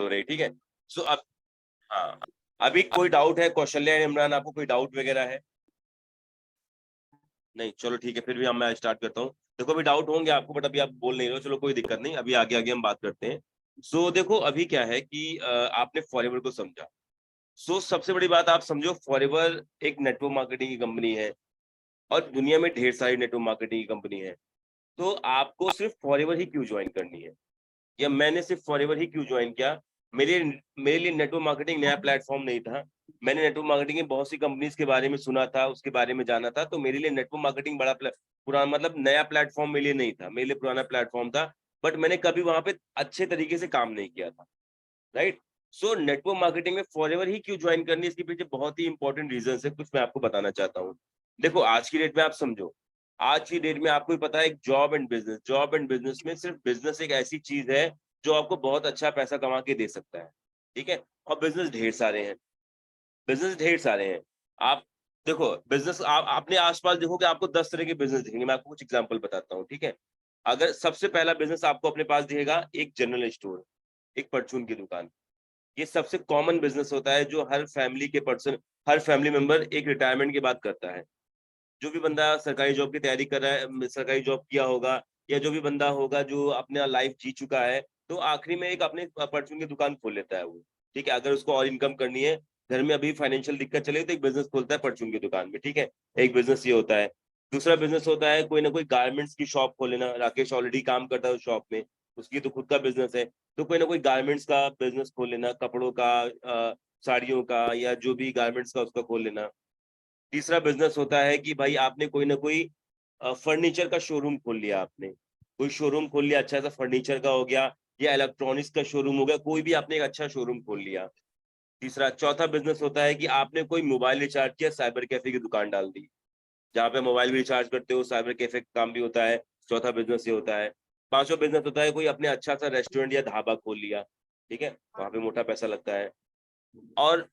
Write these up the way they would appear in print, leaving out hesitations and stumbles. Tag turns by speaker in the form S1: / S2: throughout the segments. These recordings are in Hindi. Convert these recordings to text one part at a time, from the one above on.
S1: हो रही है, ठीक है। सो अब हाँ, अभी कोई डाउट है कौशल्या एंड इमरान, आपको कोई डाउट वगैरह है? नहीं, चलो ठीक है, फिर भी मैं स्टार्ट करता हूँ। देखो अभी डाउट होंगे आपको, बट अभी आप बोल नहीं रहे हो, चलो कोई दिक्कत नहीं, अभी आगे आगे हम बात करते हैं। सो देखो अभी क्या है कि आपने फॉरएवर को समझा। सो सबसे बड़ी बात आप समझो, फॉरएवर एक नेटवर्क मार्केटिंग की कंपनी है और दुनिया में ढेर सारी नेटवर्क मार्केटिंग की कंपनी है। तो आपको सिर्फ फॉरएवर ही क्यों ज्वाइन करनी है, या मैंने सिर्फ फॉरएवर ही क्यों ज्वाइन किया? मेरे मेरे लिए नेटवर्क मार्केटिंग नया प्लेटफॉर्म नहीं था। मैंने नेटवर्क मार्केटिंग की बहुत सी कंपनीज के बारे में सुना था, उसके बारे में जाना था, तो मेरे लिए नेटवर्क मार्केटिंग बड़ा पुराना, मतलब नया प्लेटफॉर्म मेरे लिए नहीं था, मेरे लिए पुराना प्लेटफॉर्म था। बट मैंने कभी वहां पे अच्छे तरीके से काम नहीं किया था, राइट। सो नेटवर्क मार्केटिंग में फॉरएवर ही क्यों ज्वाइन करनी है, इसके पीछे बहुत ही इंपॉर्टेंट रीजन है, कुछ मैं आपको बताना चाहता हूँ। देखो आज की डेट में आप समझो, आज की डेट में आपको भी पता है, एक जॉब एंड बिजनेस में सिर्फ बिजनेस एक ऐसी चीज है जो आपको बहुत अच्छा पैसा कमा के दे सकता है, ठीक है। और बिजनेस ढेर सारे हैं। आप देखो बिजनेस, आप अपने आसपास देखोगे, आपको 10 तरह के बिजनेस दिखेंगे। मैं आपको कुछ एग्जांपल बताता हूँ, ठीक है। अगर सबसे पहला बिजनेस आपको अपने पास दिखेगा, एक जनरल स्टोर, एक परचून की दुकान। ये सबसे कॉमन बिजनेस होता है जो हर फैमिली मेंबर एक रिटायरमेंट के बाद करता है। जो भी बंदा सरकारी जॉब की तैयारी कर रहा है, सरकारी जॉब किया होगा, या जो भी बंदा होगा जो अपना लाइफ जी चुका है, तो आखिरी में एक अपने परचून की दुकान खोल लेता है वो, ठीक है। अगर उसको और इनकम करनी है, घर में अभी फाइनेंशियल दिक्कत चले तो एक बिजनेस खोलता है परचून की दुकान में, ठीक है। एक बिजनेस ये होता है। दूसरा बिजनेस होता है कोई ना कोई गारमेंट्स की शॉप खोल लेना। राकेश ऑलरेडी काम करता है उस शॉप में, उसकी तो खुद का बिजनेस है। तो कोई ना कोई गारमेंट्स का बिजनेस खोल लेना, कपड़ों का, साड़ियों का, या जो भी गारमेंट्स का उसका खोल लेना। तीसरा बिज़नेस होता है कि भाई आपने कोई ना कोई फर्नीचर का शोरूम खोल लिया आपने। कोई शोरूम खोल लिया अच्छा-सा, फर्नीचर का हो गया या इलेक्ट्रॉनिक्स का शोरूम हो गया, कोई भी आपने एक अच्छा शोरूम खोल लिया। चौथा बिज़नेस होता है कि आपने कोई मोबाइल रिचार्ज किया, साइबर कैफ़े की दुकान डाल दी। जहाँ पे मोबाइल भी रिचार्ज करते हो, साइबर कैफ़े का काम भी होता है। चौथा बिज़नेस ये होता है। पाँचवाँ बिज़नेस होता है कोई आपने अच्छा-सा रेस्टोरेंट या ढाबा खोल लिया, ठीक है? वहाँ पे मोटा पैसा लगता है। और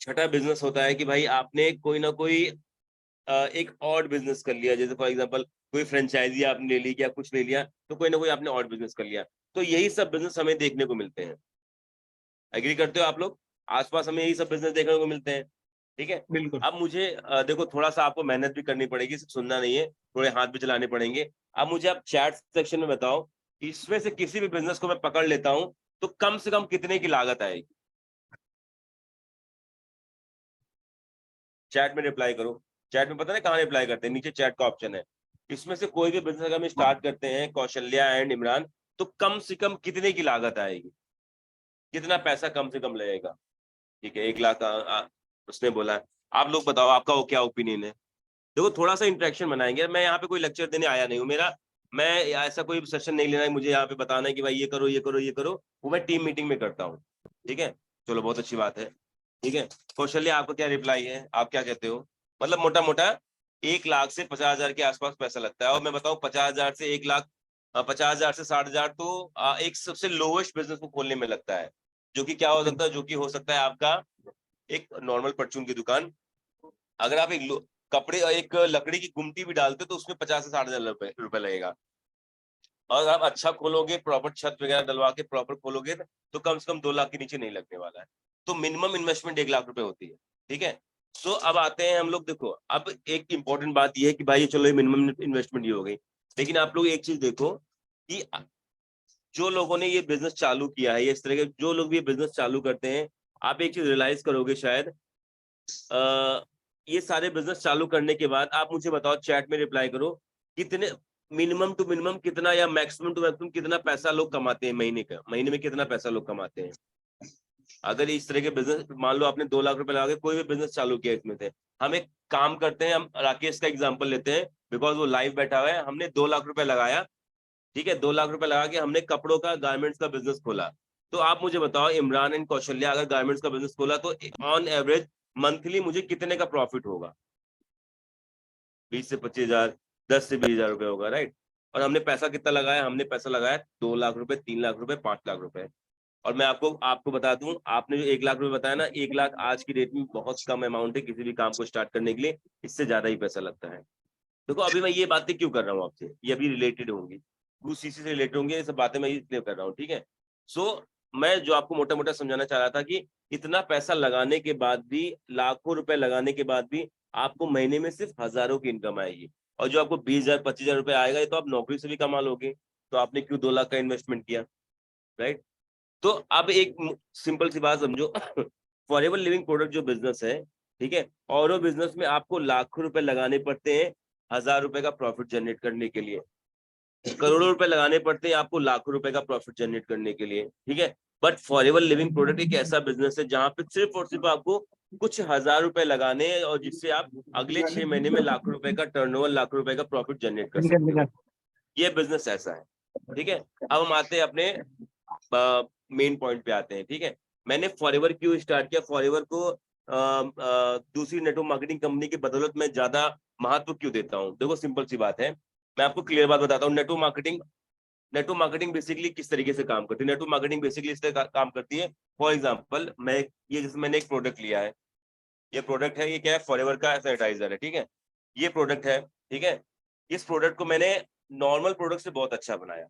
S1: छठा बिज़नेस होता है कि भाई आपने कोई ना कोई एक ऑड बिज़नेस कर लिया, जैसे फॉर एग्ज़ाम्पल कोई फ्रैंचाइज़ी आपने ले ली या कुछ ले लिया, तो कोई ना कोई आपने ऑड बिज़नेस कर लिया। तो यही सब बिज़नेस हमें देखने को मिलते हैं। एग्री करते हो आप लोग? आस-पास हमें यही सब बिज़नेस देखने को मिलते हैं, ठीक है?
S2: बिल्कुल।
S1: अब मुझे देखो थोड़ा-सा आपको मेहनत भी करनी पड़ेगी, सिर्फ़ सुनना नहीं है, थोड़े हाथ भी चलाने पड़ेंगे। अब मुझे आप चैट सेक्शन में बताओ, कि इसमें से किसी भी बिज़नेस को मैं पकड़ लेता हूँ, तो कम से कम कितने की लागत आएगी? चैट में रिप्लाई करो। चैट में पता है कहाँ रिप्लाई करते हैं? नीचे चैट का ऑप्शन है। इसमें से कोई भी बिज़नेस अगर हम स्टार्ट करते हैं, कौशल्या एंड इमरान, तो कम से कम कितने की लागत आएगी? कितना पैसा कम से कम लगेगा? ठीक है, 1 लाख उसने बोला है। आप लोग बताओ आपका वो क्या ओपिनियन है? देखो थोड़ा-सा इंटरेक्शन बनाएँगे। मैं यहाँ पे कोई लेक्चर देने आया नहीं हूँ। मैं ऐसा कोई सेशन नहीं लेना है, मुझे यहाँ पे बताना है कि भाई ये करो, ये करो, ये करो। वो मैं टीम मीटिंग में करता हूँ। ठीक है? चलो बहुत अच्छी बात है। ठीक है? कौशल्या आपका क्या रिप्लाई है? आप क्या कहते हो? मतलब मोटा-मोटा 1 लाख से 50,000 के आस-पास पैसा लगता है, और मैं बताऊँ 50,000 से 1 लाख 50,000 से 60,000 तो एक सबसे लोएस्ट बिज़नेस को खोलने में लगता है। जो कि क्या हो सकता है? जो कि हो सकता है आपका एक नॉर्मल परचून की दुकान। अगर आप एक लकड़ी की गुमटी भी डालते हो तो उसमें 50 से 60,000 रुपए लगेगा। और आप अच्छा खोलोगे, प्रॉपर छत वगैरह डलवा के प्रॉपर खोलोगे तो कम से कम 2 लाख के नीचे नहीं लगने वाला है। तो मिनिमम इन्वेस्टमेंट 1 लाख रुपए होती है। ठीक है? सो अब आते हैं हम लोग, देखो, अब एक इम्पोर्टेंट बात ये है कि भाई चलो ये मिनिमम इन्वेस्टमेंट ये हो गई। लेकिन आप लोग एक चीज़ देखो कि जो लोगों ने ये बिज़नेस चालू किया है, या इस तरह के जो लोग भी ये बिज़नेस चालू करते हैं, आप एक चीज़ रियलाइज़ करोगे शायद, अ, ये सारे बिज़नेस चालू करने के बाद आप मुझे बताओ, चैट में रिप्लाई करो, कितने मिनिमम टू मिनिमम कितना या मैक्सिमम टू मैक्सिमम कितना पैसा लोग कमाते हैं महीने का? महीने में कितना पैसा लोग कमाते हैं? अगर इस तरह के बिज़नेस मान लो आपने 2 लाख रुपए लगा के कोई भी बिज़नेस चालू किया इसमें से, हम एक काम करते हैं, हम राकेश का एग्ज़ाम्पल लेते हैं, बिकॉज़ वो लाइव बैठा हुआ है। हमने 2 लाख रुपए लगाया, ठीक है? 2 लाख रुपए लगा के हमने कपड़ों का, गारमेंट्स का बिज़नेस खोला। तो आप मुझे बताओ, इमरान एंड कौशल्या अगर गारमेंट्स का बिज़नेस खोला तो ऑन एवरेज मंथली मुझे कितने का प्रॉफिट होगा? 20 से 25,000, 10 से 20,000 रुपए होगा, राइट? और हमने पैसा कितना लगाया? हमने पैसा लगाया 2 लाख रुपए, 3 लाख रुपए, 5 लाख रुपए। और मैं आपको आपको बता दूँ, आपने जो 1 लाख रुपए बताया ना, 1 लाख आज की डेट में बहुत कम अमाउंट है किसी भी काम को स्टार्ट करने के लिए, इससे ज़्यादा ही पैसा लगता है। देखो अभी मैं ये बातें क्यों कर रहा हूँ आपसे, ये अभी रिलेटेड होंगी, उस चीज़ से रिलेटेड होंगी, ये सब बातें मैं इसलिए कर रहा हूँ, ठीक है? सो मैं जो आपको मोटा मोटा समझाना चाह रहा था कि इतना पैसा लगाने के बाद भी, लाखों रुपए लगाने के बाद भी आपको महीने में सिर्फ हजारों की इनकम आएगी। और जो आपको 20,000 25,000 रुपए आएगा, ये तो आप नौकरी से भी कमा लोगे। तो आपने क्यों 2 लाख का इन्वेस्टमेंट किया, राइट? तो अब एक सिंपल सी बात समझो फॉरएवर लिविंग प्रोडक्ट जो बिजनेस है, ठीक है, और वो बिजनेस में आपको लाखों रुपए लगाने पड़ते हैं 1,000 रुपए का प्रॉफिट जनरेट करने के लिए। करोड़ों रुपए लगाने पड़ते हैं आपको लाखों रुपए का प्रॉफिट जनरेट करने के लिए, ठीक है। बट फॉरएवर लिविंग प्रोडक्ट एक ऐसा बिजनेस है जहां पे सिर्फ और सिर्फ आपको कुछ 1,000 रुपए लगाने हैं, और जिससे आप अगले 6 महीने में लाखों रुपए का टर्नओवर, लाखों रुपए का प्रॉफिट जनरेट कर सकते हो। ये बिजनेस ऐसा है, ठीक है। अब हम आते हैं अपने मेन पॉइंट पे आते हैं, ठीक है। मैंने फॉरएवर क्यों स्टार्ट किया, फॉरएवर को दूसरी नेटवर्क मार्केटिंग कंपनी की बदौलत मैं ज्यादा महत्व क्यों देता हूँ। देखो सिंपल सी बात है, मैं आपको क्लियर बात बताता हूँ। नेटवर्क मार्केटिंग बेसिकली किस तरीके से काम करती है। नेटवर्क मार्केटिंग बेसिकली इस तरह काम करती है। फॉर एग्जांपल, ये जैसे मैंने एक प्रोडक्ट लिया है, ये प्रोडक्ट है, ये क्या है, फॉरएवर का सैनिटाइजर है, ठीक है। ये प्रोडक्ट है, ठीक है। इस प्रोडक्ट को मैंने नॉर्मल प्रोडक्ट से बहुत अच्छा बनाया।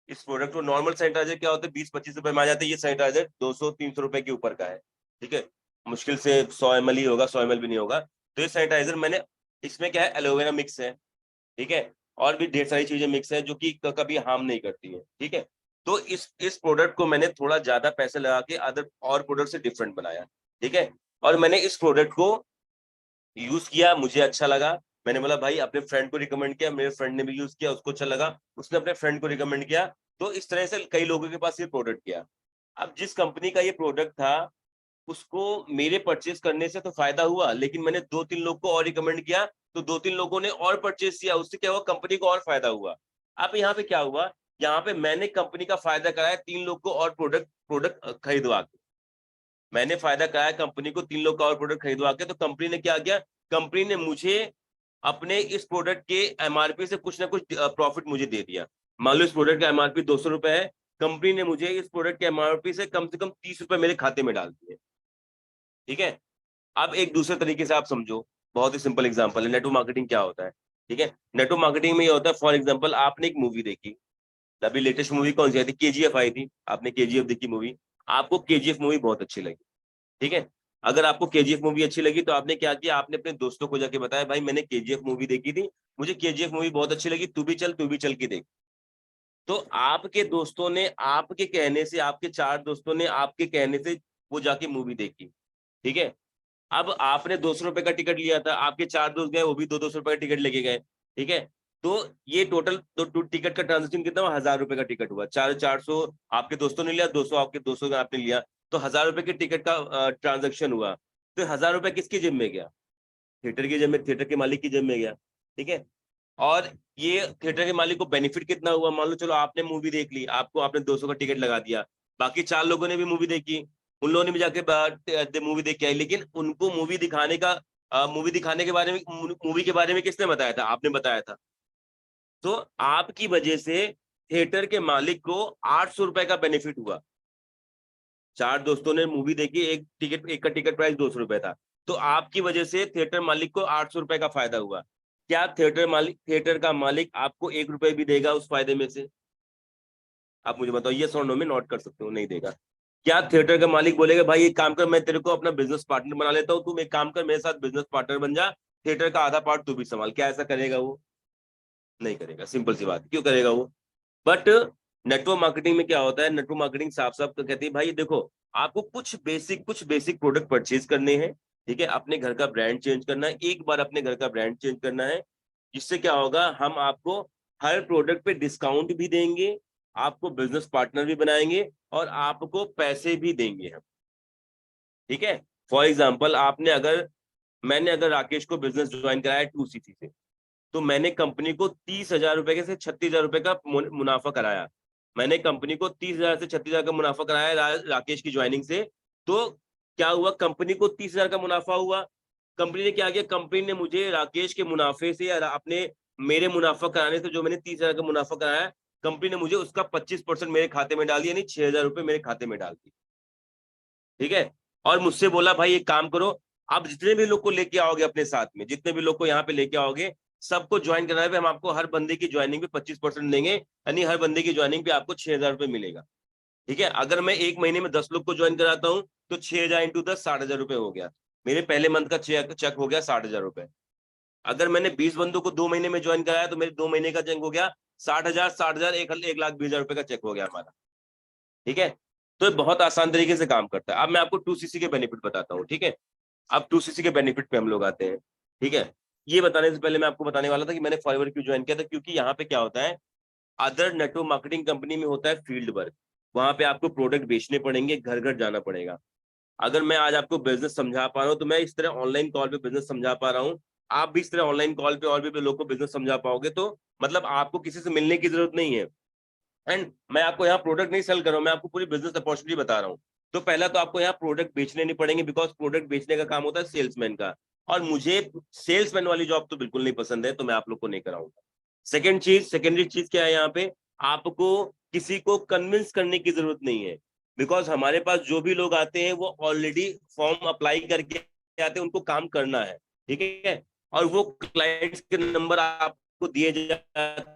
S1: इस प्रोडक्ट को, नॉर्मल सैनिटाइजर क्या होता है 20-25 रुपए में आ जाते हैं, ये सैनिटाइजर 200-300 रुपए के ऊपर का है, ठीक है। मुश्किल से 100 ml ही होगा, 100 ml भी नहीं होगा। तो ये सैनिटाइजर मैंने, इसमें क्या है, एलोवेरा मिक्स है, ठीक है, और भी ढेर सारी चीजें मिक्स है जो कि कभी हार्म नहीं करती है, ठीक है। तो इस प्रोडक्ट को मैंने थोड़ा ज्यादा पैसे लगा के अदर और प्रोडक्ट से डिफरेंट बनाया, ठीक है। और मैंने इस प्रोडक्ट को यूज किया, मुझे अच्छा लगा। मैंने बोला भाई, अपने फ्रेंड को रिकमेंड किया, मेरे फ्रेंड ने भी यूज किया, उसको अच्छा लगा, उसने अपने फ्रेंड को रिकमेंड किया। तो इस तरह से कई लोगों के पास ये प्रोडक्ट गया। अब जिस कंपनी का ये प्रोडक्ट था, उसको मेरे परचेज करने से तो फायदा हुआ, लेकिन मैंने 2-3 लोग को और रिकमेंड किया, तो 2-3 लोगों ने और परचेज किया, उससे क्या हुआ, कंपनी को और फायदा हुआ। अब यहाँ पे क्या हुआ, यहाँ पे मैंने कंपनी का फायदा कराया 3 लोग को और प्रोडक्ट प्रोडक्ट खरीदवा के। मैंने फायदा कराया कंपनी को 3 लोग का और प्रोडक्ट खरीदवा के, तो कंपनी ने क्या किया, कंपनी ने मुझे अपने इस प्रोडक्ट के एमआरपी से कुछ ना कुछ प्रॉफिट मुझे दे दिया। मान लो इस प्रोडक्ट का एमआरपी 200 रुपए है, कंपनी ने मुझे इस प्रोडक्ट के एमआरपी से कम 30 रुपए मेरे खाते में डाल दिए, ठीक है। अब एक दूसरे तरीके से आप समझो, बहुत ही सिंपल एग्जांपल है, नेटवर्क मार्केटिंग क्या होता है, ठीक है। नेटवर्क मार्केटिंग में ये होता है, फॉर एग्जांपल आपने एक मूवी देखी, अभी लेटेस्ट मूवी कौन सी आई थी, केजीएफ आई थी, आपने केजीएफ देखी मूवी, आपको केजीएफ मूवी बहुत अच्छी लगी, ठीक है। अगर आपको केजीएफ मूवी अच्छी लगी, तो आपने क्या किया, आपने अपने दोस्तों को जाके बताया, भाई मैंने केजीएफ मूवी देखी थी, मुझे केजीएफ मूवी बहुत अच्छी लगी, तू भी चल के देख। तो आपके दोस्तों ने आपके कहने से, आपके 4 दोस्तों ने आपके कहने से वो जाके मूवी देखी, ठीक है। अब आपने 200 रुपए का टिकट लिया था, आपके 4 दोस्त गए, वो भी 200 रुपए का टिकट लेके गए, ठीक है। तो ये टोटल तो टिकट का ट्रांजेक्शन कितना हुआ, 1,000 रुपए का टिकट हुआ। 400 आपके दोस्तों ने लिया, 200 आपके दोस्तों ने आपने लिया, तो 1,000 रुपए के टिकट का ट्रांजेक्शन हुआ। तो 1,000 रुपए किसकी जेब में गया, थिएटर की जेब में, थिएटर के मालिक की जेब में गया, ठीक है। और ये थिएटर के मालिक को बेनिफिट कितना हुआ, मान लो चलो आपने मूवी देख ली, आपको आपने 200 का टिकट लगा दिया, बाकी 4 लोगों ने भी मूवी देखी, उन लोगों ने भी जाके मूवी देख के आई, लेकिन उनको मूवी दिखाने के बारे में, मूवी के बारे में किसने बताया था, आपने बताया था। तो आपकी वजह से थिएटर के मालिक को 800 रुपए का बेनिफिट हुआ। 4 दोस्तों ने मूवी देखी, एक का टिकट प्राइस 200 रुपए था, तो आपकी वजह से थिएटर मालिक को 800 रुपए का फायदा हुआ। क्या थिएटर का मालिक आपको 1 रुपए भी देगा उस फायदे में से? आप मुझे बताओ, ये नो में नोट कर सकते हो, नहीं देगा। क्या थिएटर का मालिक बोलेगा, भाई एक काम कर, मैं तेरे को अपना बिजनेस पार्टनर बना लेता हूँ, तुम एक काम कर, मेरे साथ बिजनेस पार्टनर बन जा, थिएटर का आधा पार्ट तू भी संभाल? क्या ऐसा करेगा वो? नहीं करेगा, सिंपल सी बात। क्यों करेगा वो? बट नेटवर्क मार्केटिंग में क्या होता है, नेटवर्क मार्केटिंग साफ साफ तो कहती है, भाई देखो, आपको कुछ बेसिक प्रोडक्ट परचेज करने हैं, ठीक है, अपने घर का ब्रांड चेंज करना है, एक बार अपने घर का ब्रांड चेंज करना है, जिससे क्या होगा, हम आपको हर प्रोडक्ट पे डिस्काउंट भी देंगे, आपको बिजनेस पार्टनर भी बनाएंगे, और आपको पैसे भी देंगे हम, ठीक है। फॉर एग्जाम्पल, मैंने अगर राकेश को बिजनेस ज्वाइन कराया 2CC से, तो मैंने कंपनी को 30,000 रुपए के से 36,000 रुपए का मुनाफा कराया। मैंने कंपनी को 30,000 से 36,000 का मुनाफा कराया राकेश की ज्वाइनिंग से। तो क्या हुआ, कंपनी को 30,000 का मुनाफा हुआ। कंपनी ने क्या किया, कंपनी ने मुझे राकेश के मुनाफे से या अपने मेरे मुनाफा कराने से, जो मैंने 30,000 का मुनाफा कराया, कंपनी ने मुझे उसका 25% मेरे खाते में डाल दिया, यानी 6,000 रुपए मेरे खाते में डाल दिए, ठीक है। और मुझसे बोला, भाई एक काम करो, आप जितने भी लोग को लेके आओगे अपने साथ में, जितने भी लोग को यहाँ पे लेके आओगे, सबको ज्वाइन कराने पे हम आपको हर बंदे की ज्वाइनिंग पे 25% देंगे, यानी हर बंदे की ज्वाइनिंग पे आपको 6,000 रुपए मिलेगा। ठीक है, अगर मैं एक महीने में 10 लोग को ज्वाइन कराता हूँ तो 6,000 इंटू 10 60,000 रुपए हो गया, मेरे पहले मंथ का चेक हो गया 60,000 रुपए। अगर मैंने 20 बंदों को 2 महीने में ज्वाइन कराया तो मेरे 2 महीने का चेक हो गया 60,000, 60,000, 1,20,000 रुपए का चेक हो गया हमारा। ठीक है, तो ये बहुत आसान तरीके से काम करता है। अब मैं आपको 2CC के बेनिफिट बताता हूँ। ठीक है, अब 2CC के बेनिफिट पे हम लोग आते हैं। ठीक है, ये बताने से पहले मैं आपको बताने वाला था कि मैंने फॉरएवर क्यों ज्वाइन किया था, क्योंकि यहाँ पे क्या होता है, अदर नेटवर्क मार्केटिंग कंपनी में होता है फील्ड वर्क, वहां पे आपको प्रोडक्ट बेचने पड़ेंगे, घर घर जाना पड़ेगा। अगर मैं आज आपको बिजनेस समझा पा रहा हूँ तो मैं इस तरह ऑनलाइन कॉल पे बिजनेस समझा पा रहा हूँ, आप भी इस तरह ऑनलाइन कॉल पे और भी लोग को बिजनेस समझा पाओगे, तो मतलब आपको किसी से मिलने की जरूरत नहीं है। एंड मैं आपको यहाँ प्रोडक्ट नहीं सेल कर रहा हूँ, मैं आपको पूरी बिजनेस अपॉर्चुनिटी बता रहा हूँ। तो पहला तो आपको यहाँ प्रोडक्ट बेचने नहीं पड़ेंगे, बिकॉज प्रोडक्ट बेचने का काम होता है सेल्समैन का, और मुझे सेल्समैन वाली जॉब तो बिल्कुल नहीं पसंद है, तो मैं आप लोग को नहीं कराऊंगा। सेकेंडरी चीज क्या है, यहाँ पे आपको किसी को कन्विंस करने की जरूरत नहीं है, बिकॉज हमारे पास जो भी लोग आते हैं वो ऑलरेडी फॉर्म अप्लाई करके आते हैं, उनको काम करना है। ठीक है, और वो क्लाइंट्स के नंबर आपको दिए जाते,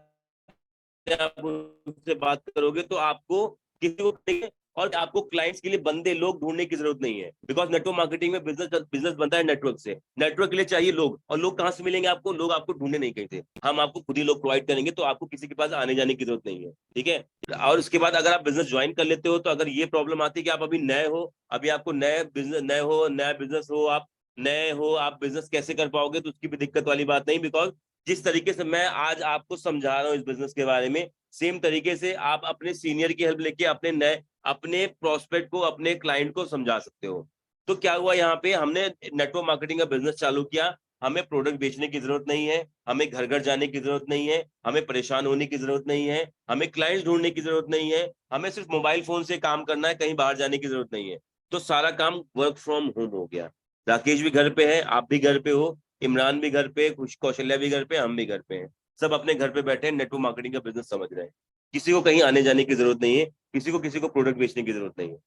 S1: आप उनसे बात करोगे तो आपको किसी को, और आपको क्लाइंट्स के लिए बंदे लोग ढूंढने की जरूरत नहीं है, बिकॉज नेटवर्क मार्केटिंग में बिजनेस बनता है नेटवर्क से। नेटवर्क के लिए चाहिए लोग, और लोग कहाँ से मिलेंगे आपको, लोग आपको ढूंढने नहीं कहीं से, हम आपको खुद ही लोग प्रोवाइड करेंगे, तो आपको किसी के पास आने जाने की जरूरत नहीं है। ठीक है, और उसके बाद अगर आप बिजनेस ज्वाइन कर लेते हो, तो अगर ये प्रॉब्लम आती है कि आप अभी नए हो, अभी आपको नया बिजनेस हो, आप नए हो, आप बिजनेस कैसे कर पाओगे, तो उसकी भी दिक्कत वाली बात नहीं, बिकॉज जिस तरीके से मैं आज आपको समझा रहा हूँ इस बिजनेस के बारे में, सेम तरीके से आप अपने सीनियर की हेल्प लेके अपने प्रोस्पेक्ट को, अपने क्लाइंट को समझा सकते हो। तो क्या हुआ, यहाँ पे हमने नेटवर्क मार्केटिंग का बिजनेस चालू किया, हमें प्रोडक्ट बेचने की जरूरत नहीं है, हमें घर घर जाने की जरूरत नहीं है, हमें परेशान होने की जरूरत नहीं है, हमें क्लाइंट्स ढूंढने की जरूरत नहीं है, हमें सिर्फ मोबाइल फोन से काम करना है, कहीं बाहर जाने की जरूरत नहीं है। तो सारा काम वर्क फ्रॉम होम हो गया। राकेश भी घर पे है, आप भी घर पे हो, इमरान भी घर पे, खुश कौशल्या भी घर पे, हम भी घर पे हैं, सब अपने घर पे बैठे हैं, नेटवर्क मार्केटिंग का बिजनेस समझ रहे हैं। किसी को कहीं आने जाने की जरूरत नहीं है, किसी को प्रोडक्ट बेचने की जरूरत नहीं है।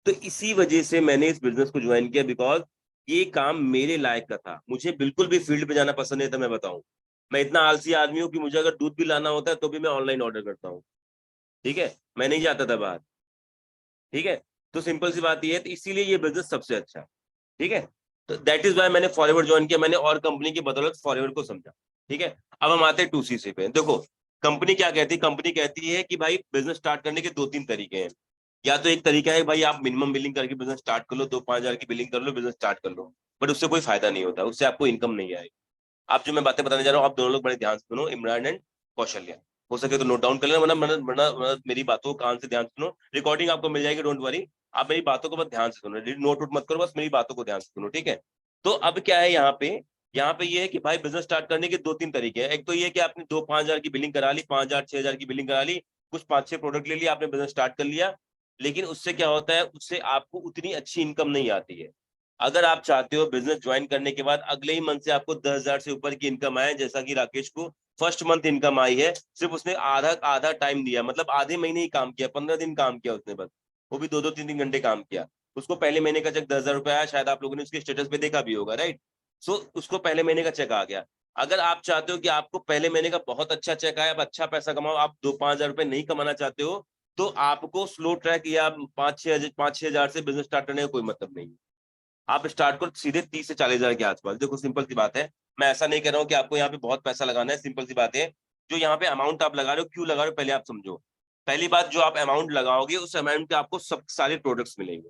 S1: तो इसी वजह से मैंने इस बिजनेस को ज्वाइन किया, बिकॉज ये काम मेरे लायक का था। मुझे बिल्कुल भी फील्ड पे जाना पसंद नहीं था, मैं बताऊं, मैं इतना आलसी आदमी हूं कि मुझे अगर दूध भी लाना होता है तो भी मैं ऑनलाइन ऑर्डर करता हूँ। ठीक है, मैं नहीं जाता था बाहर। ठीक है, तो सिंपल सी बात ये है, तो इसीलिए ये बिजनेस सबसे अच्छा है। ठीक है, तो दैट इज वाई मैंने फॉरएवर ज्वाइन किया, मैंने और कंपनी की बदौलत फॉरएवर को समझा। ठीक है, अब हम आते हैं 2CC पे। देखो, कंपनी क्या कहती है, कंपनी कहती है कि भाई बिजनेस स्टार्ट करने के 2-3 तरीके हैं। या तो एक तरीका है भाई आप मिनिमम बिलिंग करके बिजनेस स्टार्ट कर लो, 2-5 हजार की बिलिंग कर लो, बिजनेस स्टार्ट कर लो, बट उससे कोई फायदा नहीं होता, उससे आपको इनकम नहीं आएगी। आप जो मैं बातें बताने जा रहा हूँ, आप दोनों लोग बड़े ध्यान से सुनो, इमरान एंड कौशल्या, हो सके तो नोट डाउन कर लेना, वरना मेरी बातों को कान से ध्यान से सुनो, रिकॉर्डिंग आपको मिल जाएगी, डोंट वरी। आप मेरी बातों को बस ध्यान से सुनो, नोट वोट मत करो, बस मेरी बातों को ध्यान से सुनो। ठीक है, तो अब क्या है यहाँ पे ये है कि भाई बिजनेस स्टार्ट करने के 2-3 तरीके हैं। एक तो ये कि आपने 2-5 हजार की बिलिंग करा ली, 5,000-6,000 की बिलिंग करा ली, कुछ 5-6 प्रोडक्ट ले लिया, आपने बिजनेस स्टार्ट कर लिया, लेकिन उससे क्या होता है, उससे आपको उतनी अच्छी इनकम नहीं आती है। अगर आप चाहते हो बिजनेस ज्वाइन करने के बाद अगले ही मंथ से आपको 10,000 से ऊपर की इनकम आए, जैसा कि राकेश को फर्स्ट मंथ इनकम आई है, सिर्फ उसने आधा आधा टाइम दिया, मतलब आधे महीने ही काम किया, 15 दिन काम किया उसने बस, वो भी 2-2 3-3 घंटे काम किया, उसको पहले महीने का चेक 10,000 रुपया आया, शायद आप लोगों ने उसके स्टेटस पे देखा भी होगा, राइट। सो उसको पहले महीने का चेक आ गया। अगर आप चाहते हो कि आपको पहले महीने का बहुत अच्छा चेक आए, आप अच्छा पैसा कमाओ, आप 2-5 हजार रुपए नहीं कमाना चाहते हो, तो आपको स्लो ट्रैक या 5-6 हजार से बिजनेस स्टार्ट करने का कोई मतलब नहीं है। आप स्टार्ट करो सीधे 30 से 40 हजार के आसपास। देखो सिंपल सी बात है, मैं ऐसा नहीं कर रहा हूँ कि आपको यहाँ पे बहुत पैसा लगाना है, सिंपल सी बात है, जो यहाँ पे अमाउंट आप लगा रहे हो, क्यों लगा रहे हो, पहले आप समझो। पहली बात, जो आप अमाउंट लगाओगे उस अमाउंट पे आपको सब सारे प्रोडक्ट्स मिलेंगे,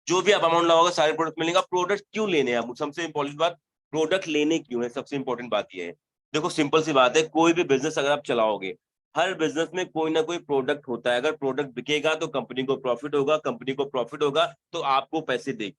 S1: जो भी आप अमाउंट लगाओगे सारे प्रोडक्ट मिलेंगे। प्रोडक्ट क्यों लेने हैं, सबसे इंपॉर्टेंट बात, प्रोडक्ट लेने क्यों है, सबसे इंपॉर्टेंट बात ये है। देखो सिंपल सी बात है, कोई भी बिजनेस अगर आप चलाओगे, हर बिजनेस में कोई ना कोई प्रोडक्ट होता है, अगर प्रोडक्ट बिकेगा तो कंपनी को प्रॉफिट होगा, कंपनी को प्रॉफिट होगा तो आपको पैसे देगी।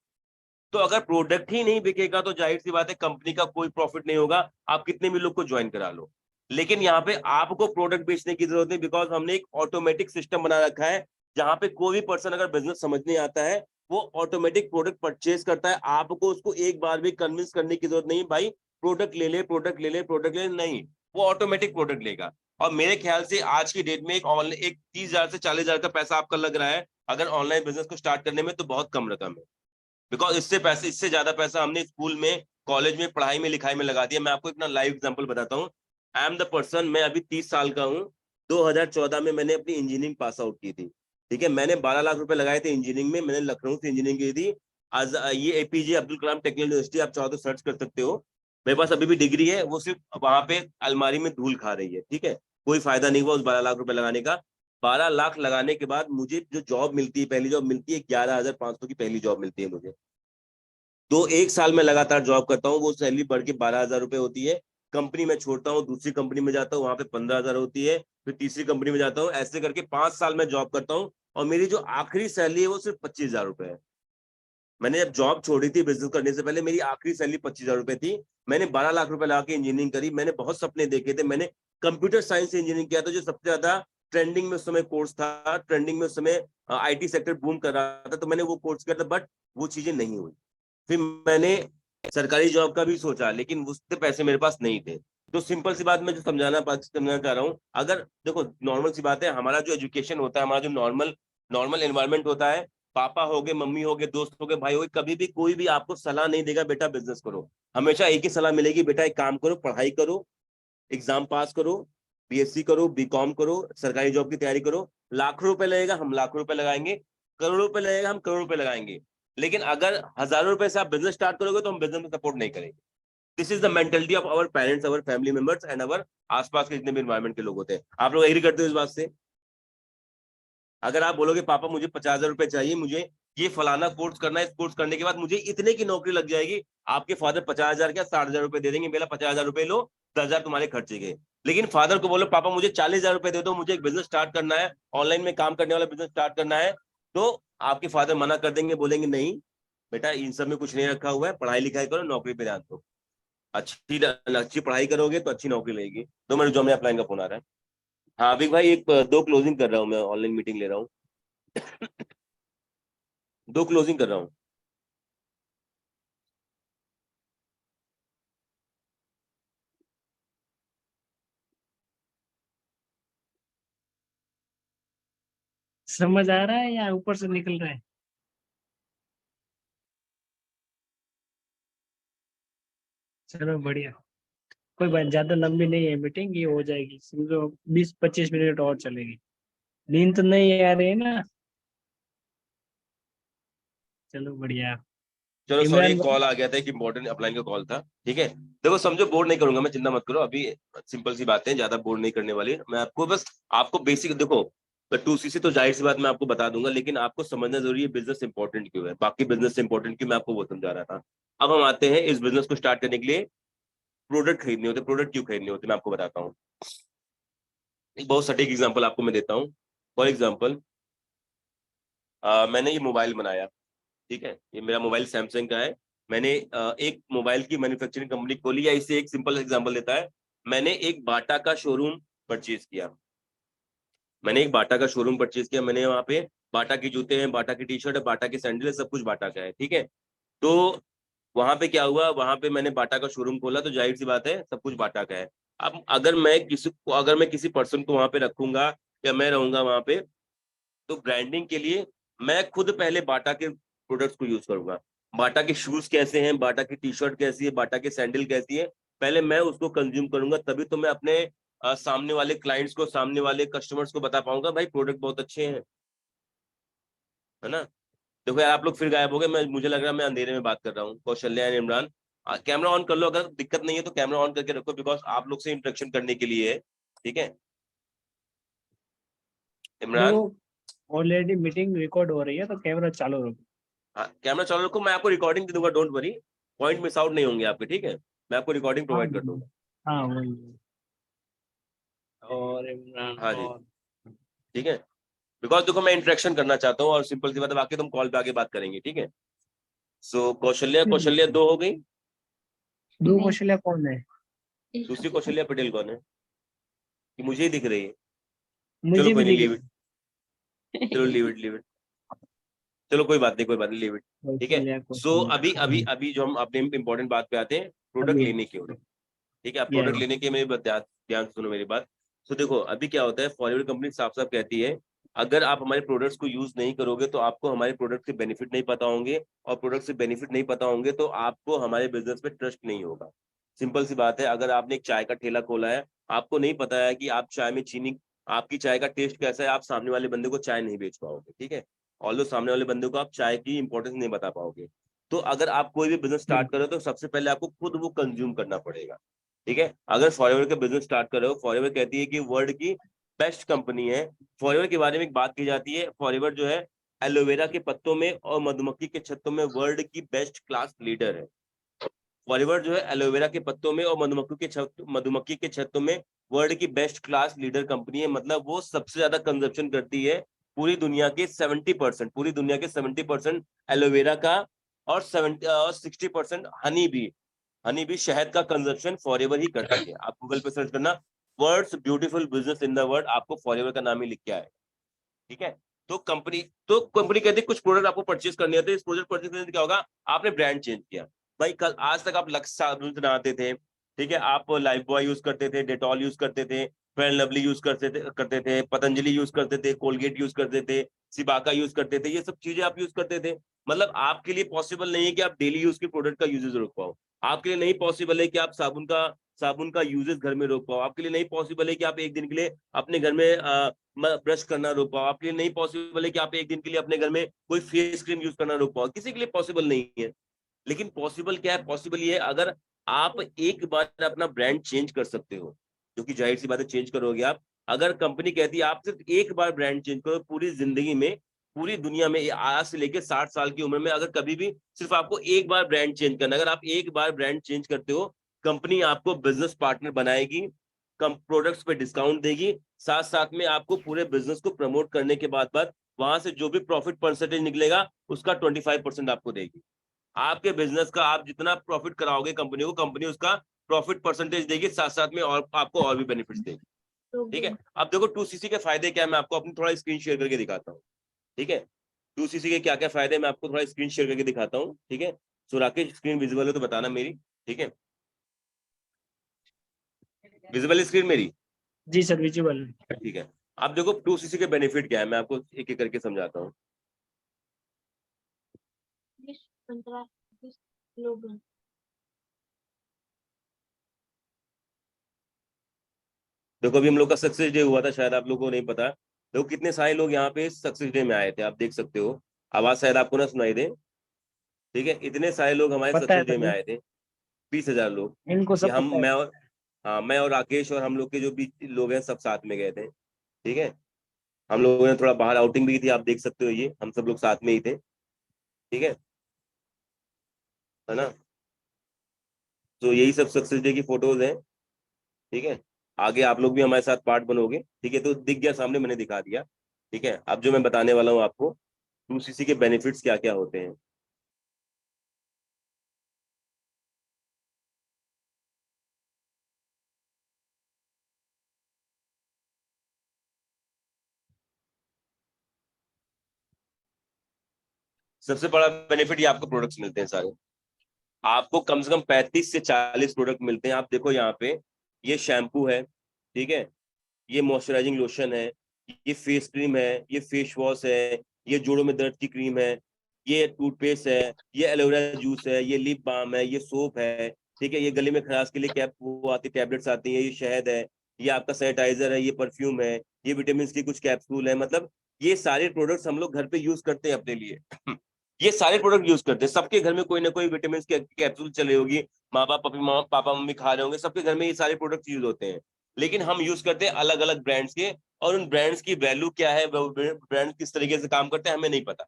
S1: तो अगर प्रोडक्ट ही नहीं बिकेगा तो जाहिर सी बात है कंपनी का कोई प्रॉफिट नहीं होगा, आप कितने भी लोग को ज्वाइन करा लो। लेकिन यहाँ पे आपको प्रोडक्ट बेचने की जरूरत नहीं, बिकॉज हमने एक ऑटोमेटिक सिस्टम बना रखा है, जहां पे कोई भी पर्सन अगर बिजनेस समझने आता है, वो ऑटोमेटिक प्रोडक्ट परचेज करता है, आपको उसको एक बार भी कन्विंस करने की जरूरत नहीं, भाई प्रोडक्ट ले ले, प्रोडक्ट ले ले, प्रोडक्ट ले ले, नहीं, वो ऑटोमेटिक प्रोडक्ट लेगा। और मेरे ख्याल से आज की डेट में एक 30,000 से 40,000 का पैसा आपका लग रहा है अगर ऑनलाइन बिजनेस को स्टार्ट करने में, तो बहुत कम रकम है, बिकॉज इससे ज्यादा पैसा हमने स्कूल में, कॉलेज में, पढ़ाई में, लिखाई में लगा दिया। मैं आपको एक ना लाइव एग्जांपल बताता हूँ। आई एम द पर्सन, मैं अभी 30 साल का हूँ, 2014 में मैंने अपनी इंजीनियरिंग पास आउट की थी। ठीक है, मैंने 12 लाख रुपए लगाए थे इंजीनियरिंग में, मैंने लखनऊ से इंजीनियरिंग की थी। आज ये APJ Abdul Kalam technical university, आप चाहो तो सर्च कर सकते हो। मेरे पास अभी भी डिग्री है, वो सिर्फ वहां पे अलमारी में धूल खा रही है। ठीक है, कोई फायदा नहीं हुआ उस 12 लाख रुपए लगाने का। 12 लाख लगाने के बाद मुझे जो जॉब मिलती है, पहली जॉब मिलती है 11,500 की पहली जॉब मिलती है मुझे। तो 1 साल में लगातार जॉब करता हूँ, वो सैलरी बढ़ के 12,000 रुपए होती है। कंपनी में छोड़ता हूँ, दूसरी कंपनी में जाता हूँ, वहां पे 15,000 होती है। फिर तीसरी कंपनी में जाता हूँ, ऐसे करके 5 साल में जॉब करता हूँ। और मेरी जो आखिरी सैलरी है वो सिर्फ 25,000 रुपए है। मैंने जब जॉब छोड़ी थी बिजनेस करने से पहले, मेरी आखिरी सैलरी 25,000 रुपए थी। मैंने 12 लाख रुपए लगा के इंजीनियरिंग करी, मैंने बहुत सपने देखे थे। मैंने कंप्यूटर साइंस से इंजीनियरिंग किया था, जो सबसे ज्यादा ट्रेंडिंग में उस समय कोर्स था, ट्रेंडिंग में उस समय आईटी सेक्टर बूम कर रहा था, तो मैंने वो कोर्स किया था, बट वो चीजें नहीं हुई। फिर मैंने सरकारी जॉब का भी सोचा, लेकिन उससे पैसे मेरे पास नहीं थे। तो सिंपल सी बात मैं जो समझाना चाह रहा हूँ, अगर देखो नॉर्मल सी बात है, हमारा जो एजुकेशन होता है, हमारा जो नॉर्मल नॉर्मल एनवायरनमेंट होता है, पापा हो गए, मम्मी हो गए, दोस्त हो गए, भाई हो गए, कभी भी कोई भी आपको सलाह नहीं देगा बेटा बिजनेस करो। हमेशा एक ही सलाह मिलेगी, बेटा एक काम करो, पढ़ाई करो, एग्जाम पास करो, बीएससी करो, बीकॉम करो, सरकारी जॉब की तैयारी करो। लाखों रुपए लगेगा, हम लाखों रुपए लगाएंगे। करोड़ों रुपए लगेगा, हम करोड़ों रुपए लगाएंगे। लेकिन अगर हजारों रुपए से आप बिजनेस स्टार्ट करोगे तो हम बिजनेस में सपोर्ट नहीं करेंगे। This is the mentality of our parents, our family members and our आसपास के जितने भी एनवायरमेंट के लोग होते हैं। आप लोग एग्री करते हो इस बात से? अगर आप बोलोगे पापा मुझे 50,000 रुपए चाहिए, मुझे ये फलाना कोर्स करना है, इस कोर्स करने के बाद मुझे इतने की नौकरी लग जाएगी, आपके फादर 50,000 क्या 60,000 रुपए दे देंगे, मेरा 50,000 रुपए लो, 10,000 तुम्हारे खर्चे गए। लेकिन फादर को बोलो पापा मुझे 40,000 रुपए दे दो, मुझे एक बिजनेस स्टार्ट करना है, ऑनलाइन में काम करने वाला बिजनेस स्टार्ट करना है, तो आपके फादर मना कर देंगे, बोलेंगे नहीं बेटा इन सब में कुछ नहीं रखा हुआ है, पढ़ाई लिखाई करो, नौकरी पे ध्यान दो। अच्छी अच्छी पढ़ाई करोगे तो अच्छी नौकरी लगेगी। 2 मिनट, जो मैं अप्लाई का फोन आ रहा है। हाँ अभी भाई, एक दो क्लोजिंग कर रहा हूँ मैं, ऑनलाइन मीटिंग ले रहा हूँ। 2 क्लोजिंग कर रहा हूँ।
S2: समझ आ रहा है या ऊपर से निकल रहा है? चलो बढ़िया। कोई बात, ज्यादा लंबी नहीं है मीटिंग, ये हो जाएगी, समझो 20-25 मिनट और चलेगी। नींद तो नहीं आ रही है ना? चलो बढ़िया।
S1: चलो सॉरी,
S2: इमरान
S1: एक
S2: भाई।
S1: कॉल आ गया था, एक इंपॉर्टेंट अपलाइन का कॉल था। ठीक है, देखो समझो, बोर्ड नहीं करूंगा मैं, चिंता मत करो अभी। सिंपल सी बातें, ज्यादा बोर्ड नहीं करने वाली मैं आपको, बस आपको बेसिक देखो। 2CC तो जाहिर सी बात मैं आपको बता दूंगा, लेकिन आपको समझना जरूरी है बिजनेस इंपॉर्टेंट क्यों है, बाकी बिजनेस से इंपॉर्टेंट क्यों, मैं आपको वो समझा रहा था। अब हम आते हैं इस बिजनेस को स्टार्ट करने के लिए प्रोडक्ट खरीदने होते, प्रोडक्ट क्यों खरीदने होते मैं आपको बताता हूँ। एक बहुत सटीक एग्जाम्पल आपको मैं देता हूँ। फॉर एग्जाम्पल, मैंने ये मोबाइल बनाया। ठीक है, ये मेरा मोबाइल सैमसंग का है। मैंने एक मोबाइल की मैन्युफैक्चरिंग कंपनी खोली, या इसे एक सिंपल एग्जांपल देता है, मैंने एक बाटा का शोरूम परचेज किया। मैंने एक बाटा का शोरूम परचेज किया, मैंने वहां पे बाटा के जूते हैं, बाटा की टी शर्ट है, बाटा के सैंडल है, सब कुछ बाटा का है। ठीक है, तो वहां पे क्या हुआ, वहां पे मैंने बाटा का शोरूम खोला, तो जाहिर सी बात है सब कुछ बाटा का है। अब अगर मैं किसी पर्सन को वहां पे रखूंगा, या मैं रहूंगा वहां पे, तो ब्रांडिंग के लिए मैं खुद पहले बाटा के प्रोडक्ट्स को यूज करूंगा। बाटा के शूज कैसे हैं, बाटा की टी शर्ट कैसी है, बाटा के सैंडल कैसी है, पहले मैं उसको कंज्यूम करूंगा, तभी तो मैं अपने सामने वाले क्लाइंट्स को, सामने वाले कस्टमर्स को बता पाऊंगा भाई प्रोडक्ट बहुत अच्छे हैं। है ना? देखो यार, आप लोग फिर गायब हो गए, मैं मुझे लग रहा है मैं अंधेरे में बात कर रहा हूँ। Kaushalya and Imran, camera on कर लो, अगर दिक्कत नहीं है तो कैमरा ऑन करके रखो, बिकॉज आप लोग से इंटरेक्शन करने के लिए है। ठीक है
S2: देखो,
S1: इमरान?
S2: ऑलरेडी मीटिंग रिकॉर्ड हो रही है तो कैमरा चालू रखो।
S1: हाँ कैमरा चालू रखो, मैं आपको रिकॉर्डिंग दे दूंगा, don't worry. Point miss out नहीं होंगे आपके, ठीक है? मैं आपको रिकॉर्डिंग
S2: हाँ
S1: प्रोवाइड कर दूंगा।
S2: हाँ वही। और इमरान
S1: हाँ जी,
S2: और।
S1: ठीक है। बिकॉज देखो मैं इंटरेक्शन करना चाहता हूँ, और सिंपल सी बात है, बाकी तुम कॉल पे आगे बात करेंगे, ठीक है? सो कौशल्या, कौशल्या 2 हो गई।
S2: दो कौशल्या कौन है?
S1: दूसरी कौशल्या पटेल कौन है, कि मुझे ही दिख रही है? चलो
S2: मुझे भी
S1: कोई नहीं,
S2: दिख
S1: लीव इट। चलो लीव इट, लीव इट। चलो कोई बात नहीं, कोई बात नहीं, लीव इट। ठीक है।
S2: कौशल्या
S1: सो
S2: कौशल्या।
S1: अभी अभी अभी जो हम अपने इंपॉर्टेंट बात पे आते हैं, प्रोडक्ट
S2: अभी।
S1: लेने की ओर। ठीक है, आप
S2: यह।
S1: प्रोडक्ट लेने के, मेरी ध्यान ध्यान से सुनो मेरी बात। तो देखो अभी क्या होता है, फॉरवर्ड कंपनी साफ साफ कहती है, अगर आप हमारे प्रोडक्ट्स को यूज नहीं करोगे तो आपको हमारे प्रोडक्ट के बेनिफिट नहीं पता होंगे, और प्रोडक्ट से बेनिफिट नहीं पता होंगे तो आपको हमारे बिजनेस में ट्रस्ट नहीं होगा। सिंपल सी बात है, अगर आपने एक चाय का ठेला खोला है, आपको नहीं पता है कि आप चाय में चीनी आपकी चाय का टेस्ट कैसा है, आप सामने वाले बंदे को चाय नहीं बेच पाओगे, ठीक है। ऑल्दो सामने वाले बंदे को आप चाय की इंपॉर्टेंस नहीं बता पाओगे। तो अगर आप कोई भी बिजनेस स्टार्ट कर रहे हो तो सबसे पहले आपको खुद वो कंज्यूम करना पड़ेगा, ठीक है। अगर फॉरएवर का बिजनेस स्टार्ट कर रहे हो, फॉरएवर कहती है कि वर्ल्ड की बेस्ट कंपनी है। फॉरएवर के बारे में एक बात की जाती है, फॉरएवर जो है एलोवेरा के पत्तों में और मधुमक्खी के छत्तों में वर्ल्ड की बेस्ट क्लास लीडर है। फॉरएवर जो है एलोवेरा के पत्तों में और मधुमक्खी के छत्तों में वर्ल्ड की बेस्ट क्लास लीडर कंपनी है। मतलब वो सबसे ज्यादा कंजप्शन करती है पूरी दुनिया के 70%, पूरी दुनिया के 70% एलोवेरा का, और 60% हनी भी शहद का कंजप्शन फॉरएवर ही करती है। आप गूगल पे सर्च करना world's beautiful business in the world, आपको फॉरएवर का नाम ही लिख के आएगा, ठीक है। तो कंपनी कहती है कुछ प्रोडक्ट आपको परचेज करने होते हैं। इस प्रोडक्ट परचेज करने से क्या होगा, आपने ब्रांड चेंज किया। भाई कल आज तक आप लक्स साबुन से नहाते थे, ठीक है, आप लाइफ बॉय यूज करते थे, डेटॉल यूज करते थे, फेयर लवली यूज करते थे, पतंजलि यूज करते थे, कोलगेट यूज करते थे, सिबाका यूज करते थे, ये सब चीजें आप यूज करते थे। मतलब आपके लिए पॉसिबल नहीं है कि आप डेली यूज के प्रोडक्ट का यूजेज रोक पाओ। आपके लिए नहीं पॉसिबल है कि आप साबुन का यूजेस घर में रोक पाओ। आपके लिए नहीं पॉसिबल है कि आप एक दिन के लिए अपने घर में ब्रश करना रोक पाओ। आपके लिए नहीं पॉसिबल है कि आप एक दिन के लिए अपने घर में कोई फेस क्रीम यूज करना रोक पाओ। किसी के लिए पॉसिबल नहीं है। लेकिन पॉसिबल क्या है, पॉसिबल ये है अगर आप एक बार अपना ब्रांड चेंज कर सकते हो, जो कि जाहिर सी बात है चेंज करोगे आप। अगर कंपनी कहती है आप सिर्फ एक बार ब्रांड चेंज करो पूरी जिंदगी में, पूरी दुनिया में आज से लेकर 60 साल की उम्र में, अगर कभी भी सिर्फ आपको एक बार ब्रांड चेंज करना, अगर आप एक बार ब्रांड चेंज करते हो, कंपनी आपको बिजनेस पार्टनर बनाएगी, कम प्रोडक्ट्स पे डिस्काउंट देगी, साथ साथ में आपको पूरे बिजनेस को प्रमोट करने के बाद वहां से जो भी प्रॉफिट परसेंटेज निकलेगा उसका 25% आपको देगी। आपके बिजनेस का आप जितना प्रॉफिट कराओगे कंपनी को, कंपनी उसका प्रॉफिट परसेंटेज देगी, साथ साथ में और आपको और भी बेनिफिट्स देगी, ठीक है। अब देखो 2cc के फायदे क्या है, मैं आपको अपनी थोड़ा स्क्रीन शेयर करके दिखाता हूँ, ठीक है। 2cc के क्या क्या फायदे हैं मैं आपको थोड़ा स्क्रीन शेयर करके दिखाता हूँ, ठीक है। सो राकेश स्क्रीन विजिबल है तो बताना मेरी, ठीक है। विजिबल स्क्रीन मेरी?
S2: जी सर विजिबल।
S1: ठीक है। अब देखो 2cc के बेनिफिट क्या है, मैं आपको एक एक करके समझाता हूँ। देखो अभी हम लोग का सक्सेस डे हुआ था, शायद आप लोगों को नहीं पता। देखो कितने सारे लोग यहाँ पे सक्सेस डे में आए थे, आप देख सकते हो। आवाज शायद आपको ना सुनाई दे, ठीक है। इतने सारे लोग हमारे
S2: पता है
S1: सक्सेस डे में
S2: सर,
S1: आए थे, 20,000 लोग।
S2: इनको
S1: ये
S2: सब
S1: हम,
S2: पता है।
S1: मैं और, हाँ मैं और राकेश और हम लोग के जो भी लोग हैं सब साथ में गए थे, ठीक है। हम लोगों ने थोड़ा बाहर आउटिंग भी की थी, आप देख सकते हो, ये हम सब लोग साथ में ही थे, ठीक है ना। तो यही सब सक्सेस डे की फोटोज हैं, ठीक है। आगे आप लोग भी हमारे साथ पार्ट बनोगे, ठीक है। तो दिख गया सामने, मैंने दिखा दिया, ठीक है। अब जो मैं बताने वाला हूँ आपको 2cc के बेनिफिट्स क्या क्या होते हैं। सबसे बड़ा बेनिफिट ये आपको प्रोडक्ट्स मिलते हैं सारे, आपको कम से कम 35 से 40 प्रोडक्ट मिलते हैं। आप देखो यहाँ पे, ये शैम्पू है, ठीक है, ये मॉइस्चराइजिंग लोशन है, ये फेस क्रीम है, ये फेस वॉश है, ये जोड़ों में दर्द की क्रीम है, ये टूथपेस्ट है, ये एलोवेरा जूस है, ये लिप बाम है, ये सोप है, ठीक है, ये गले में खराश के लिए कैप वो आती टैबलेट्स आती है, ये शहद है, ये आपका सैनिटाइजर है, ये परफ्यूम है, ये विटामिन की कुछ कैप्सूल है। मतलब ये सारे प्रोडक्ट्स हम लोग घर पे यूज करते हैं अपने लिए। ये सारे प्रोडक्ट यूज करते हैं, सबके घर में कोई ना कोई विटामिन की कैप्सूल चले होगी, माँ बाप पापा मम्मी खा रहे होंगे, सबके घर में ये सारे प्रोडक्ट यूज होते हैं। लेकिन हम यूज करते हैं अलग अलग ब्रांड्स के, और उन ब्रांड्स की वैल्यू क्या है, ब्रांड किस तरीके से काम करते हैं हमें नहीं पता,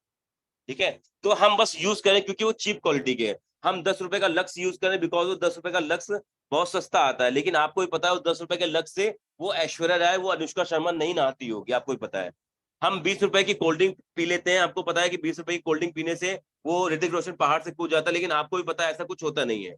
S1: ठीक है। तो हम बस यूज करें क्योंकि वो चीप क्वालिटी के हैं। हम 10 रुपए का लक्स यूज करें बिकॉज वो 10 रुपए का लक्स बहुत सस्ता आता है। लेकिन आपको भी पता है वो 10 रुपए के लक्स से वो ऐश्वर्या राय, वो अनुष्का शर्मा नहीं नहाती होगी, आपको भी पता है। हम 20 रुपए की कोल्ड ड्रिंक पी लेते हैं, आपको पता है कि 20 रुपए की कोल्ड ड्रिंक पीने से वो ऋतिक रोशन पहाड़ से कूद जाता है, लेकिन आपको भी पता है ऐसा कुछ होता नहीं है।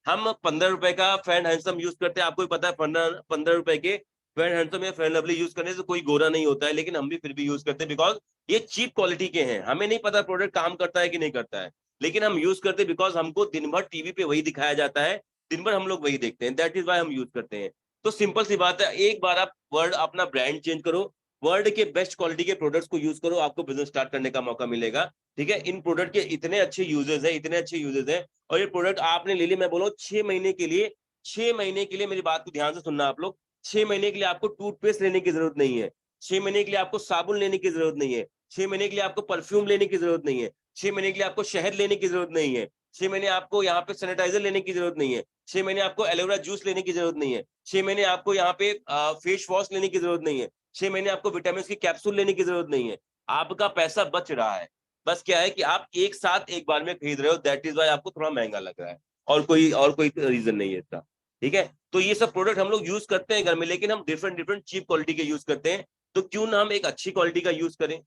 S1: हम 15 रुपए का फेयर हैंडसम यूज करते हैं, आपको भी पता है 15 रुपए के फेयर हैंडसम या फेयर लवली यूज करने से कोई गोरा नहीं होता है, लेकिन हम भी फिर भी यूज करते हैं बिकॉज ये चीप क्वालिटी के हैं। हमें नहीं पता प्रोडक्ट काम करता है कि नहीं करता है, लेकिन हम यूज करते हैं बिकॉज हमको दिन भर टीवी पे वही दिखाया जाता है, दिन भर हम लोग वही देखते हैं, दैट इज वाई हम यूज करते हैं। तो सिंपल सी बात है, एक बार आप वर्ल्ड अपना ब्रांड चेंज करो, वर्ल्ड के बेस्ट क्वालिटी के प्रोडक्ट्स को यूज करो, आपको बिजनेस स्टार्ट करने का मौका मिलेगा, ठीक है। इन प्रोडक्ट के इतने अच्छे यूजेस हैं, इतने अच्छे यूजेस हैं, और ये प्रोडक्ट आपने ले लिए, मैं बोला 6 महीने के लिए, 6 महीने के लिए, मेरी बात को ध्यान से सुनना आप लोग, 6 महीने के लिए आपको टूथपेस्ट लेने की जरूरत नहीं है, 6 महीने के लिए आपको साबुन लेने की जरूरत नहीं है, 6 महीने के लिए आपको परफ्यूम लेने की जरूरत नहीं है, 6 महीने के लिए आपको शहद लेने की जरूरत नहीं है, 6 महीने आपको यहाँ पे सैनिटाइजर लेने की जरूरत नहीं है, 6 महीने आपको एलोवेरा जूस लेने की जरूरत नहीं है, 6 महीने आपको यहाँ पे फेस वॉश लेने की जरूरत नहीं है, 6 महीने आपको विटामिन की कैप्सूल लेने की जरूरत नहीं है। आपका पैसा बच रहा है। बस क्या है कि आप एक साथ एक बार में खरीद रहे हो, दैट इज वाई आपको थोड़ा महंगा लग रहा है, और कोई रीजन नहीं है इसका। ठीक है, तो ये सब प्रोडक्ट हम लोग यूज करते हैं घर में, लेकिन हम डिफरेंट डिफरेंट चीप क्वालिटी के यूज करते हैं। तो क्यों ना हम एक अच्छी क्वालिटी का यूज करें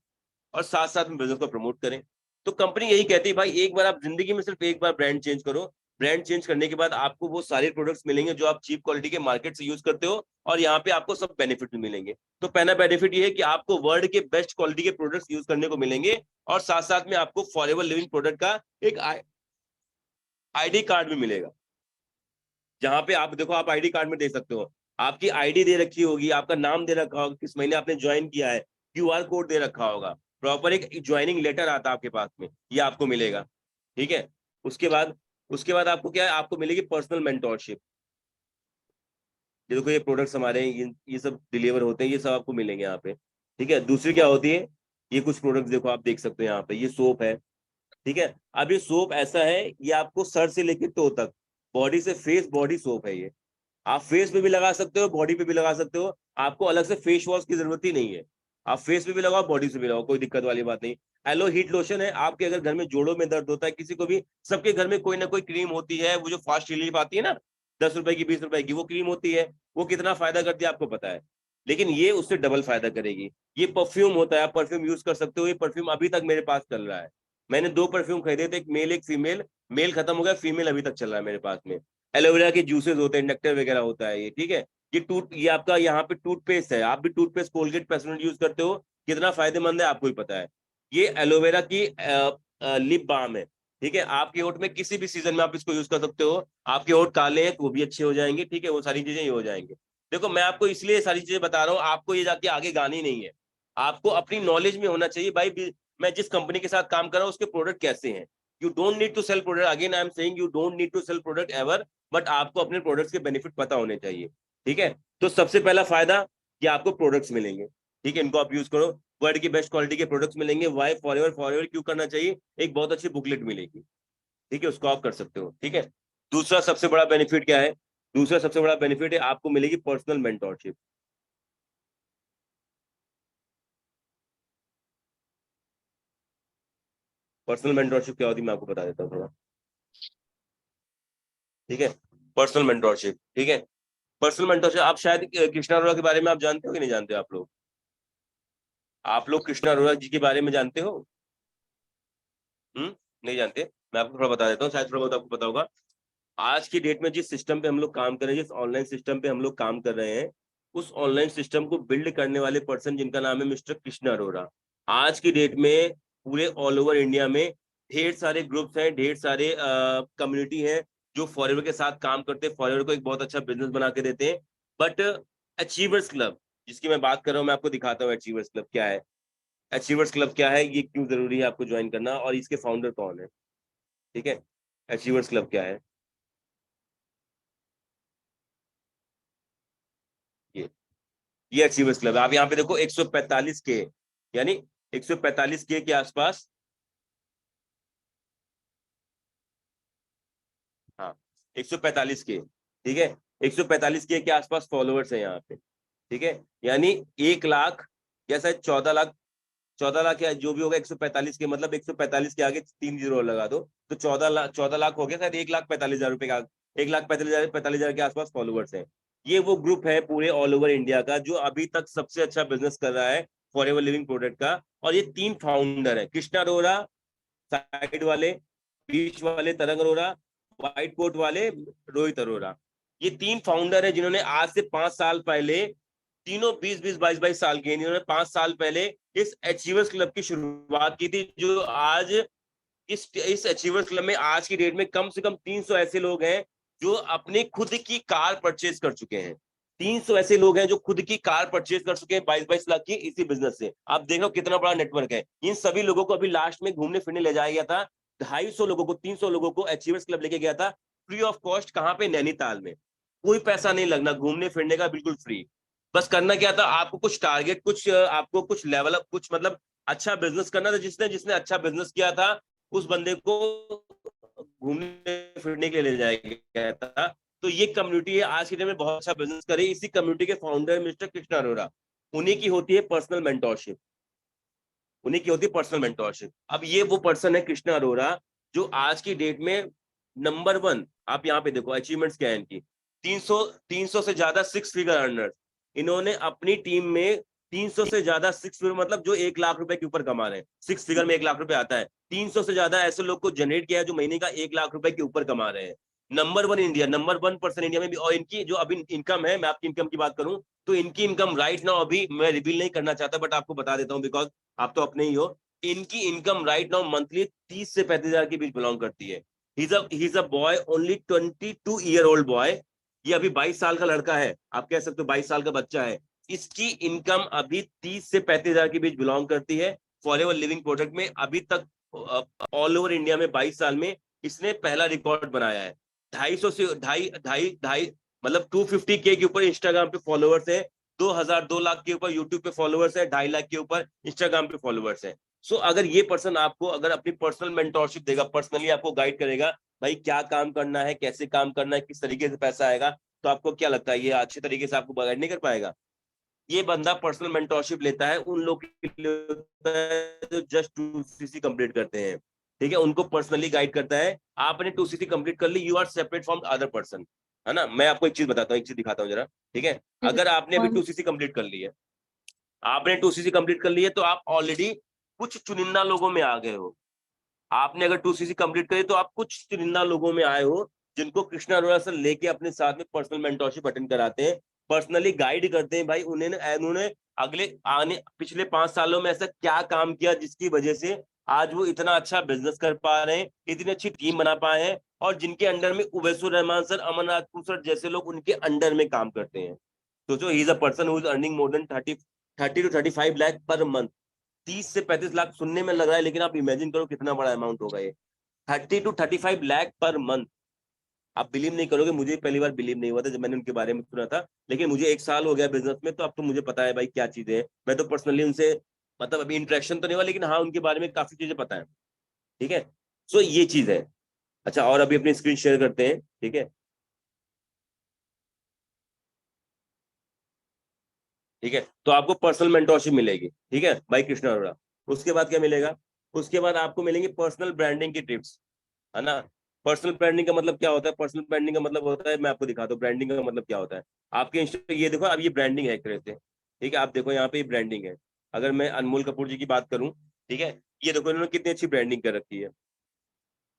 S1: और साथ साथ में बिजनेस को प्रमोट करें। तो कंपनी यही कहती है भाई, एक बार आप जिंदगी में सिर्फ एक बार ब्रांड चेंज करो, ब्रांड चेंज करने के बाद आपको वो सारे प्रोडक्ट्स मिलेंगे जो आप चीप क्वालिटी के मार्केट से यूज करते हो, और यहाँ पे आपको सब बेनिफिट भी मिलेंगे। तो पहला बेनिफिट ये है कि आपको वर्ल्ड के बेस्ट क्वालिटी के प्रोडक्ट्स यूज करने को मिलेंगे, और साथ साथ में आपको फॉरएवर लिविंग प्रोडक्ट का एक आईडी कार्ड भी मिलेगा, जहां पे आप देखो, आप आईडी कार्ड में देख सकते हो, आपकी आईडी दे रखी होगी, आपका नाम दे रखा होगा, किस महीने आपने ज्वाइन किया है, क्यूआर कोड दे रखा होगा, प्रॉपर एक ज्वाइनिंग लेटर आता है आपके पास में, ये आपको मिलेगा। ठीक है, उसके बाद आपको क्या है, आपको मिलेगी पर्सनल मेंटोरशिप। ये देखो, ये प्रोडक्ट्स हमारे ये सब डिलीवर होते हैं, ये सब आपको मिलेंगे यहाँ पे। ठीक है, दूसरी क्या होती है, ये कुछ प्रोडक्ट्स देखो, आप देख सकते हो यहाँ पे, ये सोप है। ठीक है, अब ये सोप ऐसा है, ये आपको सर से लेकर टो तक, बॉडी से फेस बॉडी सोप है ये। आप फेस पे भी लगा सकते हो, बॉडी पे भी लगा सकते हो, आपको अलग से फेस वॉश की जरूरत ही नहीं है। आप फेस पे भी लगाओ, बॉडी से भी लगाओ, कोई दिक्कत वाली बात नहीं। एलो हीट लोशन है, आपके अगर घर में जोड़ों में दर्द होता है, किसी को भी, सबके घर में कोई ना कोई क्रीम होती है, वो जो फास्ट रिलीफ आती है ना, 10 रुपए की 20 रुपए की वो क्रीम होती है, वो कितना फायदा करती है आपको पता है, लेकिन ये उससे डबल फायदा करेगी। ये परफ्यूम होता है, आप परफ्यूम यूज कर सकते हो, ये परफ्यूम अभी तक मेरे पास चल रहा है। मैंने 2 परफ्यूम खरीदे थे, एक मेल एक फीमेल, मेल खत्म हो गया, फीमेल अभी तक चल रहा है मेरे पास में। एलोवेरा के जूसेस होते हैं, नेक्टर वगैरह होता है ये। ठीक है, ये आपका यहाँ पे टूथपेस्ट है, आप भी टूथपेस्ट कोलगेट पेस्टोडेंट यूज करते हो, कितना फायदेमंद है आपको ही पता है। ये एलोवेरा की लिप बाम है। ठीक है, आपके होठ में किसी भी सीजन में आप इसको यूज कर सकते हो, आपके होठ काले हैं तो वो भी अच्छे हो जाएंगे। ठीक है, वो सारी चीजें ये हो जाएंगे। देखो, मैं आपको इसलिए सारी चीजें बता रहा हूँ, आपको ये जाके आगे गानी नहीं है, आपको अपनी नॉलेज में होना चाहिए भाई, मैं जिस कंपनी के साथ काम कर रहा हूँ उसके प्रोडक्ट कैसे हैं। You don't need to sell product, again I am saying, you don't need to sell product ever, but आपको अपने प्रोडक्ट्स के बेनिफिट पता होने चाहिए। ठीक है, तो सबसे पहला फायदा कि आपको प्रोडक्ट्स मिलेंगे। ठीक है, इनको आप यूज करो, वर्ल्ड की बेस्ट क्वालिटी के प्रोडक्ट्स मिलेंगे। वाई फॉरएवर, फॉरएवर क्यों करना चाहिए, एक बहुत अच्छी बुकलेट मिलेगी। ठीक है, उसको आप कर सकते हो। ठीक है, दूसरा सबसे बड़ा बेनिफिट क्या है, दूसरा सबसे बड़ा बेनिफिट है आपको मिलेगी पर्सनल मेंटोरशिप। पर्सनल मेंटोरशिप क्या होती है मैं आपको बता देता हूँ थोड़ा। ठीक है, पर्सनल मेंटोरशिप, ठीक है, पर्सनल मेंटोरशिप, आप शायद कृष्णा अरोड़ा के बारे में आप जानते हो कि नहीं जानते आप लोग, आप लोग कृष्णा अरोड़ा जी के बारे में जानते हो? नहीं जानते, मैं आपको थोड़ा बता देता हूँ, शायद थोड़ा बहुत आपको पता होगा। आज की डेट में जिस सिस्टम पे हम लोग काम कर रहे हैं, जिस ऑनलाइन सिस्टम पे हम लोग काम कर रहे हैं, उस ऑनलाइन सिस्टम को बिल्ड करने वाले पर्सन जिनका नाम है मिस्टर कृष्ण अरोड़ा, आज की डेट में पूरे ऑल ओवर इंडिया में ढेर सारे ग्रुप्स हैं, ढेर सारे कम्युनिटी हैं जो फॉरएवर के साथ काम करते हैं, फॉरएवर को एक बहुत अच्छा बिजनेस बना के देते हैं। बट अचीवर्स क्लब जिसकी मैं बात कर रहा हूँ, मैं आपको दिखाता हूँ अचीवर्स क्लब क्या है। अचीवर्स क्लब क्या है, ये क्यों जरूरी है आपको ज्वाइन करना, और इसके फाउंडर कौन है। ठीक है, अचीवर्स क्लब क्या है, ये ये अचीवर्स क्लब है। आप यहाँ पे देखो 145 के, यानी 145 के आसपास, हाँ 145 के, ठीक है, 145 के आसपास फॉलोअर्स है यहाँ पे। ठीक है, यानी 1 लाख या शायद 14 लाख, 14 लाख या जो भी होगा, 145 के मतलब 145 के आगे 3 जीरो लगा दो तो 14 लाख, 14 लाख हो गया, शायद 1,45,000 रुपए का, 1,45,000 के आसपास फॉलोअर्स है। ये वो ग्रुप है पूरे ऑल ओवर इंडिया का जो अभी तक सबसे अच्छा बिजनेस कर रहा है फॉरएवर लिविंग प्रोडक्ट का। और ये 3 फाउंडर है, कृष्णा अरोड़ा साइड वाले, बीच वाले तरंग अरोड़ा, व्हाइट कोट वाले रोहित अरोड़ा। ये 3 फाउंडर है जिन्होंने आज से 5 साल पहले, तीनों 20-20, 22-22 साल के, इन्होंने 5 साल पहले इस अचीवर्स क्लब की शुरुआत की थी, जो आज इस अचीवर्स क्लब में आज की डेट में कम से कम 300 ऐसे लोग हैं जो अपनी खुद की कार परचेज कर चुके हैं। 300 ऐसे लोग हैं जो खुद की कार परचेज कर चुके हैं 22-22 लाख की इसी बिजनेस से। आप देख लो कितना बड़ा नेटवर्क है। इन सभी लोगों को अभी लास्ट में घूमने फिरने ले जाया गया था, 250 लोगों को, 300 लोगों को अचीवर्स क्लब लेके गया था फ्री ऑफ कॉस्ट। कहाँ पे, नैनीताल में। कोई पैसा नहीं लगना, घूमने फिरने का बिल्कुल फ्री। बस करना क्या था, आपको कुछ टारगेट, कुछ आपको कुछ लेवल अप, कुछ मतलब अच्छा बिजनेस करना था। जिसने जिसने अच्छा बिजनेस किया था उस बंदे को घूमने फिरने के लिए ले जाया गया था। तो ये कम्युनिटी है आज के टाइम में बहुत अच्छा बिजनेस करे। इसी कम्युनिटी के फाउंडर मिस्टर कृष्णा अरोड़ा, उन्हीं की होती है पर्सनल मेंटोरशिप, उन्हीं की होती है पर्सनल मेंटोरशिप। अब ये वो पर्सन है कृष्णा अरोड़ा जो आज की डेट में नंबर 1, आप यहाँ पे देखो अचीवमेंट्स क्या है इनकी। 300 से ज्यादा 6 फिगर अर्नर्स, इन्होंने अपनी टीम में 300 से ज्यादा 6 फिगर, मतलब जो 1 लाख रुपए के ऊपर कमा रहे हैं, 6 फिगर में 1 लाख रुपए आता है, 300 से ज्यादा ऐसे लोग को जनरेट किया है जो महीने का 1 लाख रुपए के ऊपर कमा रहे हैं। Number 1 India, number 1 person India में भी। और इनकी जो अभी इनकम है, मैं आपकी इनकम की बात करूं तो इनकी इनकम राइट नाउ, अभी मैं रिवील नहीं करना चाहता बट आपको बता देता हूं बिकॉज आप तो अपने ही हो। इनकी इनकम राइट नाउ मंथली 30 से 35 हजार के बीच बिलोंग करती है। He is a boy, only 22 year old boy. ये अभी 22 साल का लड़का है, आप कह सकते हो 22 साल का बच्चा है। इसकी इनकम अभी 30 से 35 हजार के बीच बिलोंग करती है। फॉरएवर लिविंग प्रोजेक्ट में अभी तक ऑल ओवर इंडिया में 22 साल में इसने पहला रिकॉर्ड बनाया है। 250 से ढाई ढाई ढाई मतलब 250K के ऊपर इंस्टाग्राम पे फॉलोअर्स है। 2 लाख के ऊपर यूट्यूब पे फॉलोअर्स है। 2.5 लाख के ऊपर इंस्टाग्राम पे फॉलोअर्स है। सो अगर ये पर्सन आपको अगर अपनी पर्सनल मेंटोरशिप देगा, पर्सनली आपको गाइड करेगा भाई क्या काम करना है, कैसे काम करना है, किस तरीके से पैसा आएगा, तो आपको क्या लगता है ये अच्छे तरीके से आपको गाइड नहीं कर पाएगा? ये बंदा पर्सनल मेंटोरशिप लेता है उन लोग के लिए होता है जो जस्ट 2CC कंप्लीट करते हैं। ठीक है, उनको पर्सनली गाइड करता है। आपने 2CC कंप्लीट कर ली, you are separate from other person. है ना, मैं आपको एक चीज बताता हूँ, एक चीज दिखाता हूँ जरा। ठीक है, अगर आपने अभी 2CC कंप्लीट कर ली है, आपने 2CC कंप्लीट कर ली है तो आप ऑलरेडी कुछ चुनिंदा लोगों में आ गए हो। आपने अगर 2CC कंप्लीट करी तो आप कुछ चुनिंदा लोगों में आए हो जिनको कृष्णा अरोड़ा सर लेके अपने साथ में पर्सनल मेंटोरशिप अटेंड कराते हैं, पर्सनली गाइड करते हैं भाई उन्होंने अगले आने पिछले 5 सालों में ऐसा क्या काम किया जिसकी वजह से आज वो इतना अच्छा बिजनेस कर पा रहे हैं, इतनी अच्छी टीम बना पाए हैं, और जिनके अंडर में उवैसुर रहमान सर, अमन राजपूत सर जैसे लोग उनके अंडर में काम करते हैं। सोचो, he is a person who is earning more then 30 to 35 lakh per month. 30 से 35 लाख सुनने में लग रहा है, लेकिन आप इमेजिन करो कितना बड़ा अमाउंट होगा ये। 30 to 35 लाख पर मंथ। आप बिलीव नहीं करोगे, मुझे पहली बार बिलीव नहीं हुआ था जब मैंने उनके बारे में सुना था, लेकिन मुझे 1 साल हो गया बिजनेस में, तो अब तो मुझे पता है भाई क्या चीजें हैं। मैं तो पर्सनली उनसे मतलब अभी इंटरेक्शन तो नहीं हुआ, लेकिन हाँ उनके बारे में काफी चीजें पता है। ठीक है, सो ये चीज है। अच्छा, और अभी अपनी स्क्रीन शेयर करते हैं। ठीक है, ठीक है, तो आपको पर्सनल मेंटोरशिप मिलेगी, ठीक है भाई कृष्णा अरोड़ा। उसके बाद क्या मिलेगा? उसके बाद आपको मिलेंगे पर्सनल ब्रांडिंग की टिप्स। है ना, पर्सनल ब्रांडिंग का मतलब क्या होता है? पर्सनल ब्रांडिंग का मतलब होता है, मैं आपको दिखाता हूँ ब्रांडिंग का मतलब क्या होता है। आपके ये देखो, अब ये ब्रांडिंग है एक तरह से। ठीक है, आप देखो यहाँ पे ब्रांडिंग है। अगर मैं अनमोल कपूर जी की बात करूं, ठीक है, ये देखो इन्होंने कितनी अच्छी ब्रांडिंग कर रखी है।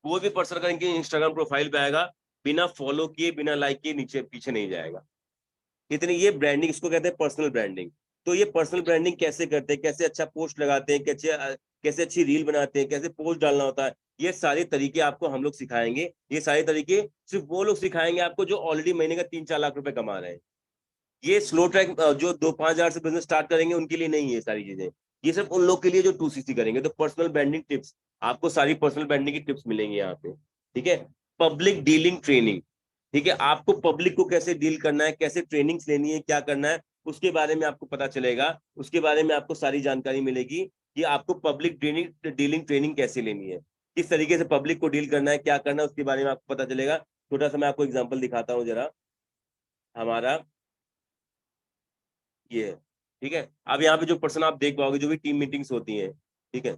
S1: कोई भी पर्सन अगर इनके इंस्टाग्राम प्रोफाइल पे आएगा, बिना फॉलो किए बिना लाइक किए नीचे पीछे नहीं जाएगा। इतनी ये ब्रांडिंग, इसको कहते हैं पर्सनल ब्रांडिंग। तो ये पर्सनल ब्रांडिंग कैसे करते हैं, कैसे अच्छा पोस्ट लगाते हैं, कैसे कैसे अच्छी रील बनाते हैं, कैसे पोस्ट डालना होता है, ये सारे तरीके आपको हम लोग सिखाएंगे। ये सारे तरीके सिर्फ वो लोग सिखाएंगे आपको जो ऑलरेडी महीने का 3-4 लाख रुपए कमा रहे हैं। ये स्लो ट्रैक जो 2-5 हजार से बिजनेस स्टार्ट करेंगे उनके लिए नहीं है ये सारी चीजें। ये सिर्फ उन लोग के लिए जो 2CC करेंगे। तो पर्सनल ब्रांडिंग टिप्स, आपको सारी पर्सनल ब्रांडिंग की टिप्स मिलेंगी यहाँ पे। ठीक है, पब्लिक डीलिंग ट्रेनिंग। ठीक है, आपको पब्लिक को कैसे डील करना है, कैसे ट्रेनिंग्स लेनी है, क्या करना है, उसके बारे में आपको पता चलेगा। उसके बारे में आपको सारी जानकारी मिलेगी कि आपको पब्लिक डीलिंग ट्रेनिंग कैसे लेनी है, किस तरीके से पब्लिक को डील करना है, क्या करना है, उसके बारे में आपको पता चलेगा। छोटा सा मैं आपको एग्जाम्पल दिखाता हूँ जरा। हमारा ये है, ठीक है। अब यहाँ पे जो पर्सन आप देख पाओगे, जो भी टीम मीटिंग्स होती हैं, ठीक है,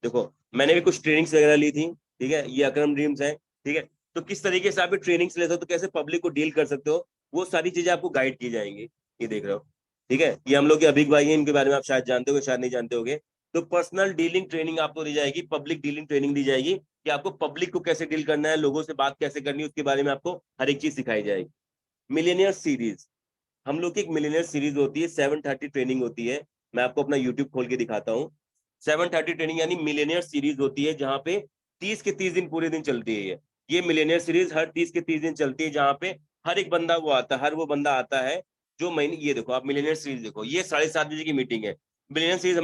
S1: देखो मैंने भी कुछ ट्रेनिंग्स वगैरह ली थी। ठीक है, ये अकरम ड्रीम्स है। ठीक है, तो किस तरीके से आप ट्रेनिंग्स लेते हो, तो कैसे पब्लिक को डील कर सकते हो, वो सारी चीजें आपको गाइड की जाएंगी। ये देख रहे हो, ठीक है, ये हम लोग के अभिक भाई हैं, इनके बारे में आप शायद जानते हो, शायद नहीं जानते होगे। तो पर्सनल डीलिंग ट्रेनिंग आपको दी जाएगी, पब्लिक डीलिंग ट्रेनिंग दी जाएगी कि आपको पब्लिक को कैसे डील करना है, लोगों से बात कैसे करनी है, उसके बारे में आपको हर एक चीज सिखाई जाएगी। मिलेनियर सीरीज, हम लोग की एक मिलियनर सीरीज होती है, 730 ट्रेनिंग होती है। मैं आपको अपना यूट्यूब खोल के दिखाता हूँ। 730 ट्रेनिंग यानी मिलियनियर सीरीज होती है, जहाँ पे 30 के 30 दिन पूरे दिन चलती है। ये मिलियनियर सीरीज हर 30 के 30 दिन चलती है, जहाँ पे हर एक बंदा वो आता है, हर वो बंदा आता है जो महीने, ये देखो आप मिलियनियर सीरीज देखो, ये 7:30 बजे की मीटिंग है। मिलियनियर सीरीज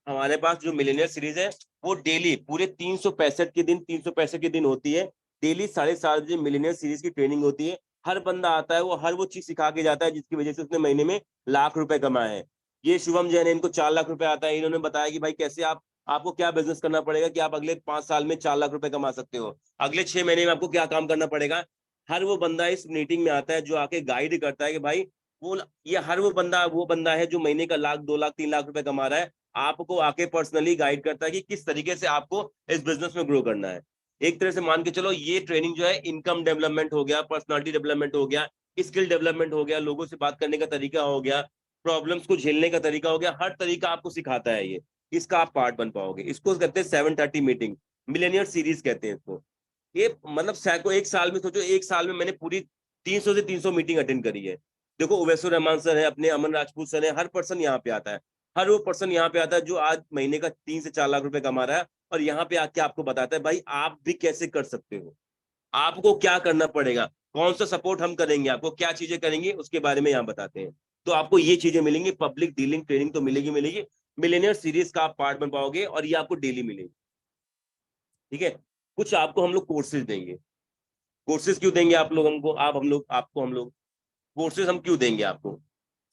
S1: हमारे पास जो मिलियनियर सीरीज है वो डेली पूरे 365 के दिन 365 के दिन होती है। डेली 7:30 बजे मिलियनियर सीरीज की ट्रेनिंग होती है। हर बंदा आता है, वो हर वो चीज सिखा के जाता है जिसकी वजह से उसने महीने में लाख रुपए कमाए हैं। ये शुभम जैन है, इनको 4 लाख रुपए आता है। इन्होंने बताया कि भाई कैसे आपको क्या बिजनेस करना पड़ेगा कि आप अगले 5 साल में 4 लाख रुपए कमा सकते हो, अगले 6 महीने में आपको क्या काम करना पड़ेगा। हर वो बंदा इस मीटिंग में आता है जो आके गाइड करता है कि भाई वो ये हर वो बंदा है जो महीने का लाख 2 लाख 3 लाख रुपए कमा रहा है, आपको आके पर्सनली गाइड करता है कि किस तरीके से आपको इस बिजनेस में ग्रो करना है। एक तरह से मान के चलो ये ट्रेनिंग जो है इनकम डेवलपमेंट हो गया, पर्सनालिटी डेवलपमेंट हो गया, स्किल डेवलपमेंट हो गया, लोगों से बात करने का तरीका हो गया, प्रॉब्लम्स को झेलने का तरीका हो गया, हर तरीका आपको सिखाता है ये। इसका आप पार्ट बन पाओगे। इसको कहते हैं 730 मीटिंग, मिलेनियर सीरीज कहते हैं इसको। ये मतलब सैको एक साल में, सोचो एक साल में मैंने पूरी 300 से 300 मीटिंग अटेंड करी है। देखो उवैसुर रहमान सर है, अपने अमन राजपूत सर है, हर पर्सन यहाँ पे आता है। हर वो पर्सन यहाँ पे आता है जो आज महीने का 3 से 4 लाख रुपए कमा रहा है, और यहाँ पे आके आपको बताता है भाई आप भी कैसे कर सकते हो, आपको क्या करना पड़ेगा, कौन सा सपोर्ट हम करेंगे, आपको क्या चीजें करेंगे उसके बारे में यहाँ बताते हैं। तो आपको ये चीजें मिलेंगी, पब्लिक डीलिंग ट्रेनिंग तो मिलेगी मिलेगी। मिलेनियर सीरीज का आप पार्ट बन पाओगे और ये आपको डेली मिलेगी। ठीक है, कुछ आपको हम लोग कोर्सेज देंगे। कोर्सेज क्यों देंगे आप लोग हमको, हम लोग कोर्सेज हम क्यों देंगे आपको?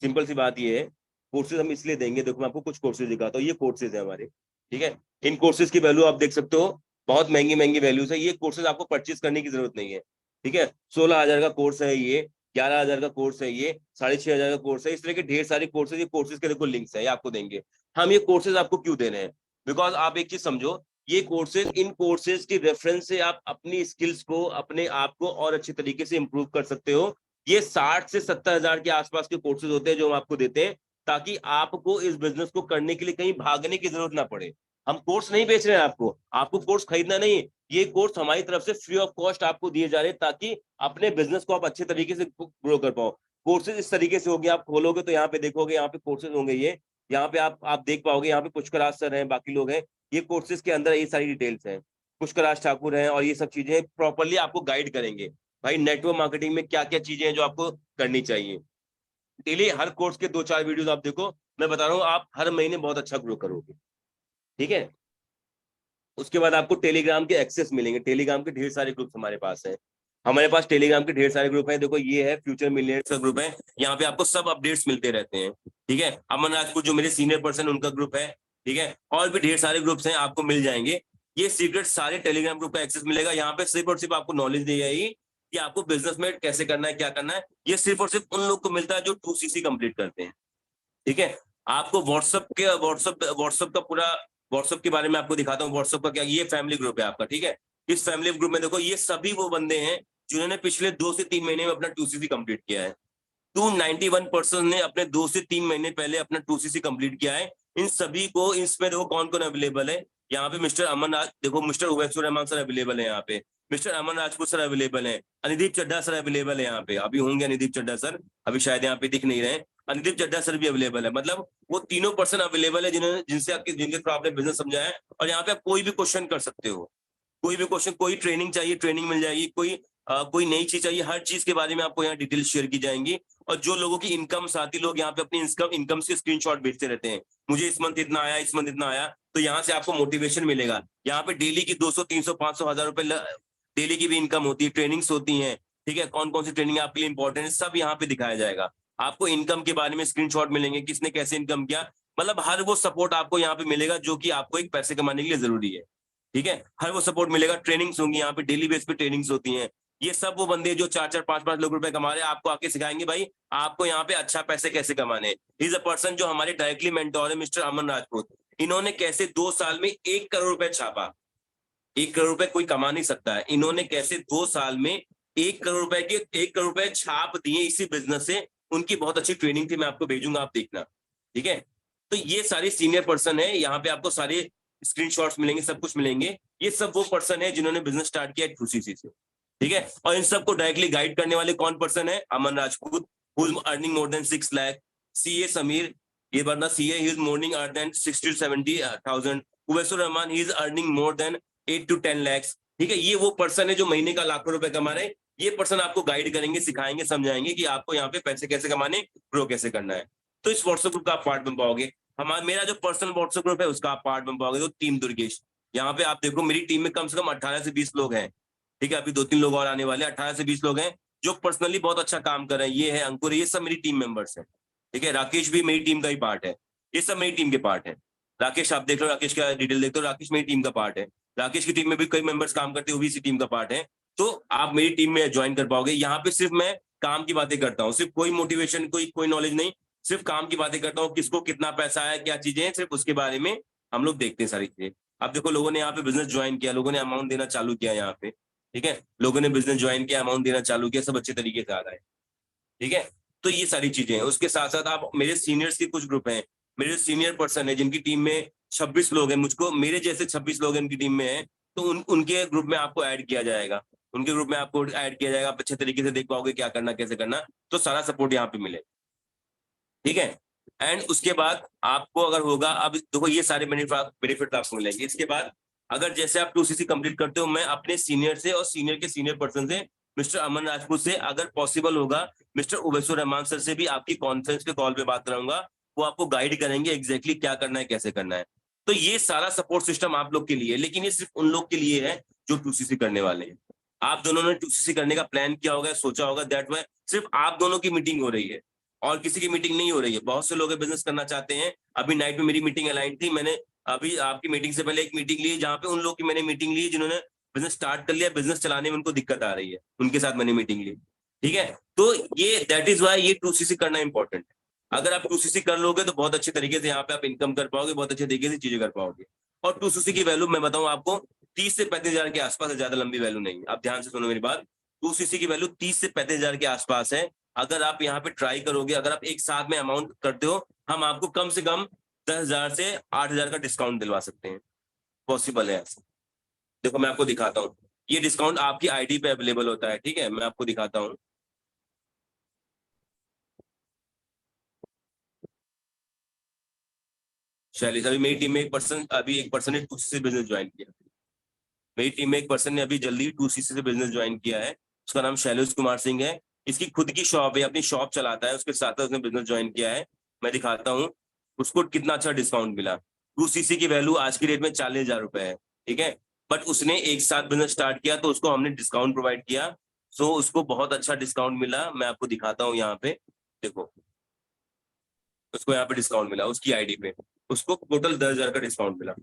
S1: सिंपल सी बात ये है, कोर्सेज हम इसलिए देंगे, देखो मैं आपको कुछ कोर्सेज दिखाता हूँ। ये कोर्सेज है हमारे, ठीक है। इन कोर्सेज की वैल्यू आप देख सकते हो, बहुत महंगी महंगी वैल्यूज है। ये कोर्सेज आपको परचेज करने की जरूरत नहीं है, ठीक है। 16,000 का कोर्स है ये, 11,000 का कोर्स है ये, 6,500 का कोर्स है। इस तरह के ढेर सारे कोर्सेज, ये कोर्सेज के देखो लिंक्स है, ये आपको देंगे। हम ये कोर्सेज आपको क्यों दे रहे हैं? बिकॉज आप एक चीज समझो, ये कोर्सेज, इन कोर्सेज की रेफरेंस से आप अपनी स्किल्स को, अपने आप को और अच्छे तरीके से इंप्रूव कर सकते हो। ये 60 से 70,000 के आसपास के कोर्सेज होते हैं जो हम आपको देते हैं, ताकि आपको इस बिजनेस को करने के लिए कहीं भागने की जरूरत ना पड़े। हम कोर्स नहीं बेच रहे हैं आपको, आपको कोर्स खरीदना नहीं है। ये कोर्स हमारी तरफ से फ्री ऑफ कॉस्ट आपको दिए जा रहे हैं, ताकि अपने बिजनेस को आप अच्छे तरीके से ग्रो कर पाओ। कोर्सेज इस तरीके से होंगे, आप खोलोगे तो यहाँ पे देखोगे, यहाँ पे कोर्सेज होंगे ये, यहाँ पे आप देख पाओगे, यहाँ पे पुष्कर सर हैं, बाकी लोग हैं। ये कोर्सेज के अंदर ये सारी डिटेल्स हैं, पुष्कर ठाकुर हैं, और ये सब चीजें प्रॉपरली आपको गाइड करेंगे भाई नेटवर्क मार्केटिंग में क्या क्या चीजें हैं जो आपको करनी चाहिए। डेली हर कोर्स के 2-4 वीडियोस आप देखो, मैं बता रहा हूँ आप हर महीने बहुत अच्छा ग्रो करोगे, ठीक है। उसके बाद आपको टेलीग्राम के एक्सेस मिलेंगे, टेलीग्राम के ढेर सारे ग्रुप हमारे पास है। हमारे पास टेलीग्राम के ढेर सारे ग्रुप हैं। देखो ये है फ्यूचर मिलियनेयर्स का ग्रुप है, यहाँ पे आपको सब अपडेट्स मिलते रहते हैं, ठीक है। अमन राजपूत जो मेरे सीनियर पर्सन उनका ग्रुप है, ठीक है। और भी ढेर सारे ग्रुप्स हैं, आपको मिल जाएंगे। ये सीक्रेट सारे टेलीग्राम ग्रुप का एक्सेस मिलेगा। यहाँ पे सिर्फ और सिर्फ आपको नॉलेज दी जाएगी कि आपको बिजनेस में कैसे करना है, क्या करना है। ये सिर्फ और सिर्फ उन लोग को मिलता है जो 2CC कंप्लीट करते हैं, ठीक है। आपको व्हाट्सएप का पूरा, व्हाट्सएप के बारे में आपको दिखाता हूँ। व्हाट्सएप का क्या, ये फैमिली ग्रुप है आपका, ठीक है। इस फैमिली ग्रुप में देखो ये सभी वो बंदे हैं जिन्होंने पिछले 2 से 3 महीने में अपना 2CC कंप्लीट किया है। 291% ने अपने 2 से 3 महीने पहले अपना 2CC कंप्लीट किया है। इन सभी को, इसमें देखो कौन कौन अवेलेबल है। यहाँ पे मिस्टर अमन राज, देखो मिस्टर उवैसुर रहमान सर अवेलेबल है यहाँ पे, मिस्टर अमन राजपूत सर अवेलेबल है, अनिदीप चड्ढा सर अवेलेबल है यहाँ पे, अभी होंगे अनिदीप चड्ढा सर, अभी शायद यहाँ पे दिख नहीं रहे। अनिदीप चड्ढा सर भी अवेलेबल है, मतलब वो तीनों पर्सन अवेलेबल है जिन्होंने, जिनके थ्रू आपने बिजनेस समझा है। और यहाँ पे आप कोई भी क्वेश्चन कर सकते हो, कोई भी क्वेश्चन, कोई ट्रेनिंग चाहिए ट्रेनिंग मिल जाएगी, कोई नई चीज चाहिए, हर चीज के बारे में आपको यहाँ डिटेल शेयर की जाएंगी। और जो लोगों की इनकम, साथी लोग यहाँ पे अपनी इनकम से स्क्रीनशॉट भेजते रहते हैं, मुझे इस मंथ इतना आया, इस मंथ इतना आया, तो यहाँ से आपको मोटिवेशन मिलेगा। यहाँ पे डेली की 200, 300, 500, 1000 रुपए डेली की भी इनकम होती है, ट्रेनिंग्स होती हैं, ठीक है। कौन कौन सी ट्रेनिंग आपके लिए इंपॉर्टेंट है, सब यहाँ पे दिखाया जाएगा। आपको इनकम के बारे में स्क्रीनशॉट मिलेंगे, किसने कैसे इनकम किया, मतलब हर वो सपोर्ट आपको यहाँ पे मिलेगा जो कि आपको एक पैसे कमाने के लिए जरूरी है, ठीक है। हर वो सपोर्ट मिलेगा। ट्रेनिंग्स होंगी यहाँ पे, डेली बेस पे ट्रेनिंग्स होती हैं। ये सब वो बंदे जो 4-4, 5-5 लाख रुपए कमा रहे हैं, आपको आके सिखाएंगे भाई आपको यहाँ पे अच्छा पैसे कैसे कमाने। इज अ पर्सन जो हमारे डायरेक्टली मेंटोर है, मिस्टर अमन राजपूत। इन्होंने कैसे 2 साल में 1 करोड़ रुपए छापा, 1 करोड़ रुपए कोई कमा नहीं सकता है, इन्होंने कैसे 2 साल में 1 करोड़ रुपए के 1 करोड़ रुपए छाप दिए इसी बिजनेस से। उनकी बहुत अच्छी ट्रेनिंग थी, मैं आपको भेजूंगा, आप देखना, ठीक है। तो ये सारे सीनियर पर्सन है, यहाँ पे आपको सारे स्क्रीनशॉट्स मिलेंगे, सब कुछ मिलेंगे। ये सब वो पर्सन है जिन्होंने बिजनेस स्टार्ट किया 2CC से, ठीक है। और इन सबको डायरेक्टली गाइड करने वाले कौन पर्सन है? Aman Rajput, who is earning more than 6 lakh. CA Sameer, ये बंदा CA, he is morning earn than 60 to 70,000। Uvaisur Rahman, he is earning more than 8 to 10 lakhs, ठीक है। ये वो पर्सन है जो महीने का लाखों रुपए कमा रहे हैं। ये पर्सन आपको गाइड करेंगे, सिखाएंगे, समझाएंगे कि आपको यहाँ पे पैसे कैसे कमाने, ग्रो कैसे करना है। तो इस व्हाट्सएप ग्रुप का आप पार्ट बन पाओगे। हमारा, मेरा जो पर्सनल व्हाट्सएप ग्रुप है उसका आप पार्ट बन पाओगे। तो टीम दुर्गेश, यहाँ पे आप देखो मेरी टीम में कम से कम 18 से 20 लोग हैं, ठीक है, अभी 2-3 लोग और आने वाले हैं, 18 से 20 लोग हैं जो पर्सनली बहुत अच्छा काम कर रहे हैं। ये है अंकुर, ये सब मेरी टीम मेंबर्स हैं। ठीक है, राकेश भी मेरी टीम का ही पार्ट है, ये सब मेरी टीम के पार्ट है। राकेश आप देख लो, राकेश का डिटेल देख लो, राकेश मेरी टीम का पार्ट है। राकेश की टीम में भी कई मेंबर्स काम करते हैं, वो भी इसी टीम का पार्ट है। तो आप मेरी टीम में ज्वाइन कर पाओगे। यहाँ पे सिर्फ मैं काम की बातें करता हूँ, सिर्फ कोई मोटिवेशन, कोई नॉलेज नहीं, सिर्फ काम की बातें करता हूँ। किसको कितना पैसा है, क्या चीजें हैं, सिर्फ उसके बारे में हम लोग देखते हैं सारी चीजें। अब देखो, लोगों ने यहाँ पे बिजनेस ज्वाइन किया, लोगों ने अमाउंट देना चालू किया यहाँ पे। ठीक है, लोगों ने बिजनेस ज्वाइन किया, अमाउंट देना चालू किया, सब अच्छे तरीके से आ रहा है। ठीक है, तो ये सारी चीजें हैं। उसके साथ साथ आप मेरे सीनियर्स के कुछ ग्रुप हैं, मेरे सीनियर पर्सन है जिनकी टीम में 26 लोग हैं, मुझको मेरे जैसे 26 लोग उनकी टीम में है, तो उनके ग्रुप में आपको ऐड किया जाएगा। उनके ग्रुप में आपको ऐड किया जाएगा, आप अच्छे तरीके से देख पाओगे क्या करना, कैसे करना, तो सारा सपोर्ट यहाँ पे मिले। ठीक है, एंड उसके बाद आपको अगर होगा, अब देखो ये सारे बेनिफिट आपको मिलेंगे। इसके बाद अगर जैसे आप 2cc कंप्लीट करते हो, मैं अपने सीनियर से और सीनियर के सीनियर पर्सन से, मिस्टर अमन राजपूत से, अगर पॉसिबल होगा मिस्टर उवैसुर रहमान सर से भी आपकी कॉन्फ्रेंस के कॉल पे बात कराऊंगा। वो आपको गाइड करेंगे एग्जैक्टली क्या करना है, कैसे करना है। तो ये सारा सपोर्ट सिस्टम आप लोग के लिए है, लेकिन ये सिर्फ उन लोग के लिए है जो 2cc करने वाले हैं। आप दोनों ने 2cc करने का प्लान किया होगा, सोचा होगा, दैट वाई सिर्फ आप दोनों की मीटिंग हो रही है और किसी की मीटिंग नहीं हो रही है। बहुत से लोग बिजनेस करना चाहते हैं। अभी नाइट में मेरी मीटिंग अलाइन थी, मैंने अभी आपकी मीटिंग से पहले एक मीटिंग ली, जहां पे उन लोग की मैंने मीटिंग ली जिन्होंने बिजनेस स्टार्ट कर लिया, बिजनेस चलाने में उनको दिक्कत आ रही है, उनके साथ मैंने मीटिंग ली। ठीक है, तो ये दैट इज वाई ये 2cc करना इंपॉर्टेंट है। अगर आप 2cc कर लोगे तो बहुत अच्छे तरीके से यहाँ पे आप इनकम कर पाओगे, बहुत अच्छे तरीके से चीजें कर पाओगे। और 2cc की वैल्यू मैं बताऊं आपको, 30 से 35 हजार के आसपास है, ज्यादा लंबी वैल्यू नहीं है। आप ध्यान से सुनो मेरी बात, 2cc की वैल्यू 30 से 35 हजार के आसपास है। अगर आप यहाँ पे ट्राई करोगे, अगर आप एक साथ में अमाउंट करते हो, हम आपको कम से कम 10,000 से 8,000 का डिस्काउंट दिलवा सकते हैं। पॉसिबल है ऐसा। देखो मैं आपको दिखाता हूँ, ये डिस्काउंट आपकी आईडी पे अवेलेबल होता है। ठीक है, मैं आपको दिखाता हूँ। शैलेश, अभी मेरी टीम में एक पर्सन ने 2cc बिजनेस ज्वाइन किया। मेरी टीम में एक पर्सन ने अभी जल्दी 2cc से बिजनेस ज्वाइन किया है। उसका नाम शैलेश कुमार सिंह है। इसकी खुद की शॉप है, अपनी शॉप चलाता है, उसके साथ उसने बिजनेस ज्वाइन किया है। मैं दिखाता हूँ उसको कितना अच्छा डिस्काउंट मिला। 2cc की वैल्यू आज की डेट में 40,000 रुपए है। ठीक है, बट उसने एक साथ बिजनेस स्टार्ट किया तो उसको हमने डिस्काउंट प्रोवाइड किया। सो उसको बहुत अच्छा डिस्काउंट मिला। मैं आपको दिखाता हूँ यहाँ पे, देखो उसको यहाँ पे डिस्काउंट मिला उसकी आईडी पे, उसको टोटल 10,000 का डिस्काउंट मिला,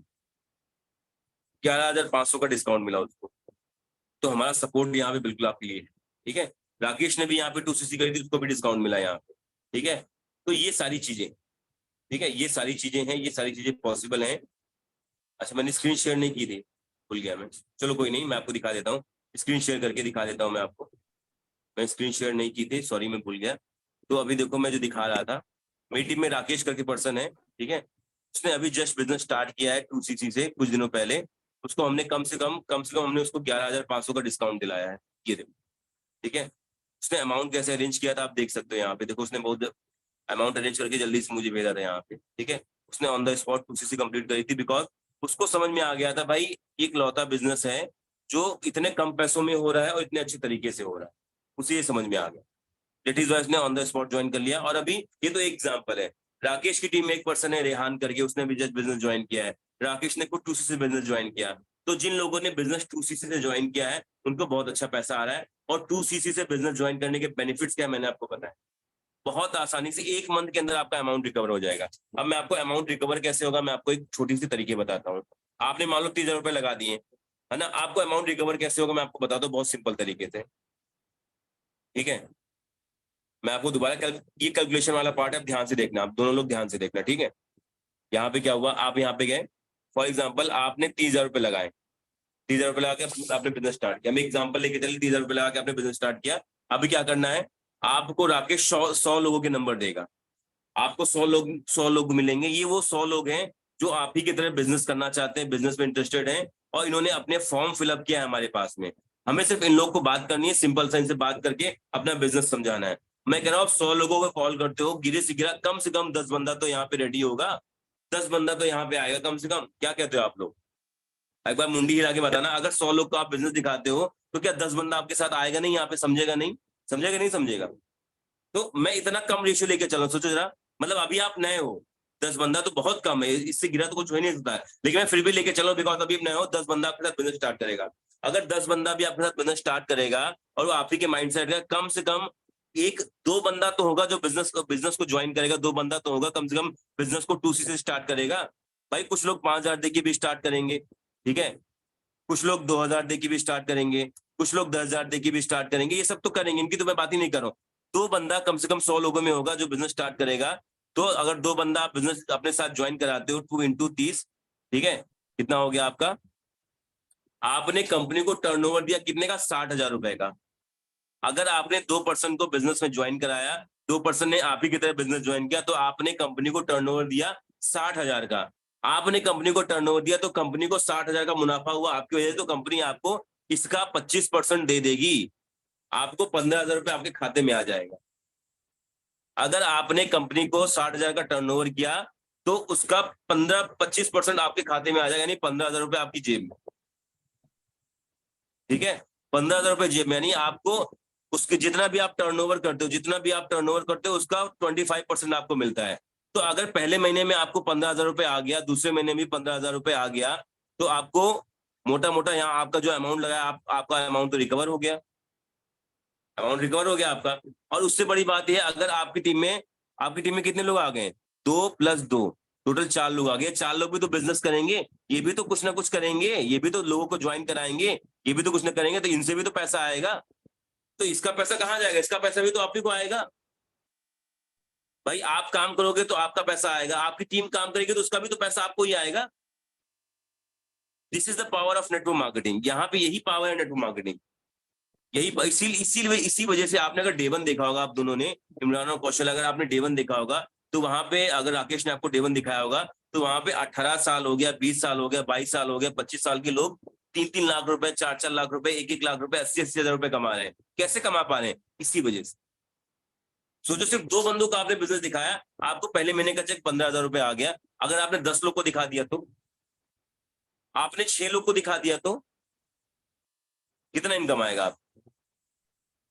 S1: 11,500 का डिस्काउंट मिला उसको। तो हमारा सपोर्ट यहाँ पे बिल्कुल आपके लिए है। ठीक है, राकेश ने भी यहाँ पे 2cc करी थी, उसको भी डिस्काउंट मिला यहाँ पे। ठीक है, तो ये सारी चीजें, ठीक है, ये सारी चीजें हैं, ये सारी चीजें पॉसिबल हैं। अच्छा, मैंने स्क्रीन शेयर नहीं की थी, भूल गया मैं। चलो कोई नहीं, मैं आपको दिखा देता हूँ, स्क्रीन शेयर करके दिखा देता हूँ मैं आपको। मैं स्क्रीन शेयर नहीं की थी, सॉरी, मैं भूल गया। तो अभी देखो मैं जो दिखा रहा था, मेरी टीम में राकेश करके पर्सन है। ठीक है, उसने अभी जस्ट बिजनेस स्टार्ट किया है 2cc से कुछ दिनों पहले। उसको हमने कम से कम हमने उसको 11,500 का डिस्काउंट दिलाया है। ये देखो, ठीक है, उसने अमाउंट कैसे अरेंज किया था आप देख सकते हो यहाँ पे। देखो उसने बहुत अमाउंट अरेंज करके जल्दी से मुझे भेजा था यहाँ पे। ठीक है, उसने on the spot 2cc complete करी थी, बिकॉज उसको समझ में आ गया था भाई एक लौता बिजनेस है जो इतने कम पैसों में हो रहा है और इतने अच्छे तरीके से हो रहा है, उसे ये समझ में आ गया। दैट इज वाई उसने ऑन द स्पॉट ज्वाइन कर लिया। और अभी ये तो एक एग्जांपल है। राकेश की टीम में एक पर्सन है रेहान करके, उसने भी जस्ट बिजनेस ज्वाइन किया है। राकेश ने खुद 2cc बिजनेस ज्वाइन किया। तो जिन लोगों ने बिजनेस 2cc से ज्वाइन किया है उनको बहुत अच्छा पैसा आ रहा है। और 2cc से बिजनेस ज्वाइन करने के बेनिफिट्स क्या है मैंने आपको बताया। बहुत आसानी से 1 मंथ के अंदर आपका अमाउंट रिकवर हो जाएगा। अब मैं आपको अमाउंट रिकवर कैसे होगा मैं आपको एक छोटी सी तरीके बताता हूँ। आपने मान लो 30,000 रुपए लगा दिए है ना, आपको अमाउंट रिकवर कैसे होगा मैं आपको बताता हूँ बहुत सिंपल तरीके से। ठीक है, मैं आपको दोबारा ये कैलकुलेशन वाला पार्ट है, आप ध्यान से देखना, आप दोनों लोग ध्यान से देखना। ठीक है, यहाँ पे क्या हुआ, आप यहाँ पे गए, फॉर एग्जाम्पल आपने 30,000 रुपए लगाए, 30,000 रुपए लगा के आपने बिजनेस स्टार्ट किया। मैं एग्जाम्पल लेके चलिए, 30,000 रुपए लगा के आपने बिजनेस स्टार्ट किया। अभी क्या करना है, आपको राकेश 100 लोगों के नंबर देगा। आपको 100 लोग मिलेंगे। ये वो 100 लोग हैं जो आप ही की तरह बिजनेस करना चाहते हैं, बिजनेस में इंटरेस्टेड हैं, और इन्होंने अपने फॉर्म फिलअप किया है हमारे पास में। हमें सिर्फ इन लोग को बात करनी है, सिंपल सा इनसे बात करके अपना बिजनेस समझाना है। मैं कह रहा हूँ आप 100 लोगों को कॉल करते हो, गिरे से गिरा कम से कम 10 बंदा तो यहाँ पे रेडी होगा, 10 बंदा तो यहाँ पे आएगा कम से कम। क्या कहते हो आप लोग, एक बार मुंडी हिला के बताना। अगर 100 लोग को आप बिजनेस दिखाते हो तो क्या 10 बंदा आपके साथ आएगा नहीं, यहाँ पे समझेगा नहीं, समझेगा नहीं समझेगा। तो मैं इतना कम रेशियो लेके चला, सोचो जरा, मतलब अभी आप नए हो, 10 बंदा तो बहुत कम है, इससे गिरा तो कुछ हो ही नहीं सकता है, लेकिन मैं फिर भी लेके चलो बिकॉज अभी नए हो, 10 बंदा आपके साथ बिजनेस स्टार्ट करेगा। अगर 10 बंदा भी आपके साथ बिजनेस स्टार्ट करेगा और वो आप ही के माइंडसेट का, कम से कम एक दो बंदा तो होगा जो बिजनेस को ज्वाइन करेगा, दो बंदा तो होगा कम से कम बिजनेस को 2C से स्टार्ट करेगा। भाई कुछ लोग 5,000 दे के भी स्टार्ट करेंगे, ठीक है, कुछ लोग 2,000 दे के भी स्टार्ट करेंगे, कुछ लोग 10,000 दे के भी स्टार्ट करेंगे, ये सब तो करेंगे, इनकी तो मैं बात ही नहीं कर रहा हूँ। दो बंदा कम से कम 100 लोगों में होगा जो बिजनेस स्टार्ट करेगा। तो अगर दो बंदा आप बिजनेस अपने साथ ज्वाइन कराते हो 2 into 30, ठीक है, कितना हो गया आपका? आपने कंपनी को टर्नओवर दिया कितने का? 60,000 रुपए का। अगर आपने 2 पर्सन को बिजनेस में ज्वाइन कराया, 2 पर्सन ने आप ही की तरह बिजनेस ज्वाइन किया, तो आपने कंपनी को टर्नओवर दिया 60,000 का। आपने कंपनी को टर्नओवर दिया तो कंपनी को 60,000 का मुनाफा हुआ आपकी वजह से, तो कंपनी आपको इसका 25% दे देगी, आपको 15,000 रुपए आपके खाते में आ जाएगा। अगर आपने कंपनी को 60,000 का टर्नओवर किया तो उसका 25% आपके खाते में आ जाएगा, यानी 15,000 रुपए आपकी जेब में, ठीक है। 15,000 रुपए जेब में, यानी आपको उसके जितना भी आप टर्नओवर करते हो उसका 25% आपको मिलता है। तो अगर पहले महीने में आपको 15,000 रुपए आ गया, दूसरे महीने में 15,000 रुपए आ गया, तो आपको मोटा मोटा यहाँ आपका जो अमाउंट लगा आपका अमाउंट तो रिकवर हो गया, आपका। और उससे बड़ी बात यह, अगर आपकी टीम में कितने लोग आ गए? 2 + 2, टोटल 4 लोग आ गए। 4 लोग भी तो बिजनेस करेंगे, ये भी तो कुछ ना कुछ करेंगे, ये भी तो लोगों को ज्वाइन कराएंगे, ये भी तो कुछ ना करेंगे, तो इनसे भी तो पैसा आएगा। तो इसका पैसा कहाँ जाएगा? इसका पैसा भी तो आप ही को आएगा। भाई आप काम करोगे तो आपका पैसा आएगा, आपकी टीम काम करेगी तो उसका भी तो पैसा आपको ही आएगा। This is the power of network marketing. यहाँ पे यही पावर है नेटवर्क मार्केटिंग। इसी वजह से आपने अगर डे 1 देखा होगा, आप दोनों ने, इमरान और कौशल, अगर आपने डे 1 देखा होगा, तो वहां पे अगर राकेश ने आपको डे 1 दिखाया होगा, तो वहां पे 18 साल हो गया, 20 साल हो गया, 22 साल हो गया, 25 साल के लोग 3-3 लाख रुपए, 4-4 लाख रुपए, 1-1 लाख रुपए, 80-80 हजार रुपए कमा रहे हैं। कैसे कमा पा रहे हैं? इसी वजह से। सोचो, सिर्फ 2 बंदों का आपने बिजनेस दिखाया, आपको पहले महीने का चेक 15,000 रुपए आ गया। अगर आपने 10 लोग को दिखा दिया तो, आपने 6 लोग को दिखा दिया तो कितना इनकम आएगा आप?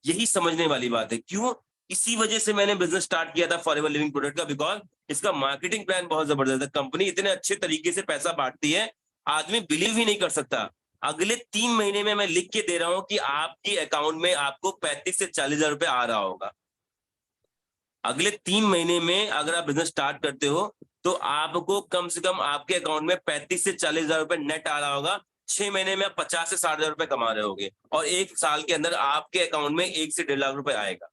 S1: यही समझने वाली बात है। क्यों? इसी वजह से मैंने बिजनेस स्टार्ट किया था फॉरएवर लिविंग प्रोडक्ट का, बिकॉज इसका मार्केटिंग प्लान बहुत जबरदस्त है। कंपनी इतने अच्छे तरीके से पैसा बांटती है, आदमी बिलीव ही नहीं कर सकता। अगले 3 महीने में मैं लिख के दे रहा हूं कि आपकी अकाउंट में आपको 35 से 40 हजार रुपए आ रहा होगा। अगले 3 महीने में अगर आप बिजनेस स्टार्ट करते हो तो आपको कम से कम आपके अकाउंट में 35 से 40 हजार रुपए नेट आ रहा होगा। 6 महीने में आप 50 से 60 हजार रुपए कमा रहे होगे, और 1 साल के अंदर आपके अकाउंट में 1 से 1.5 लाख रुपए आएगा।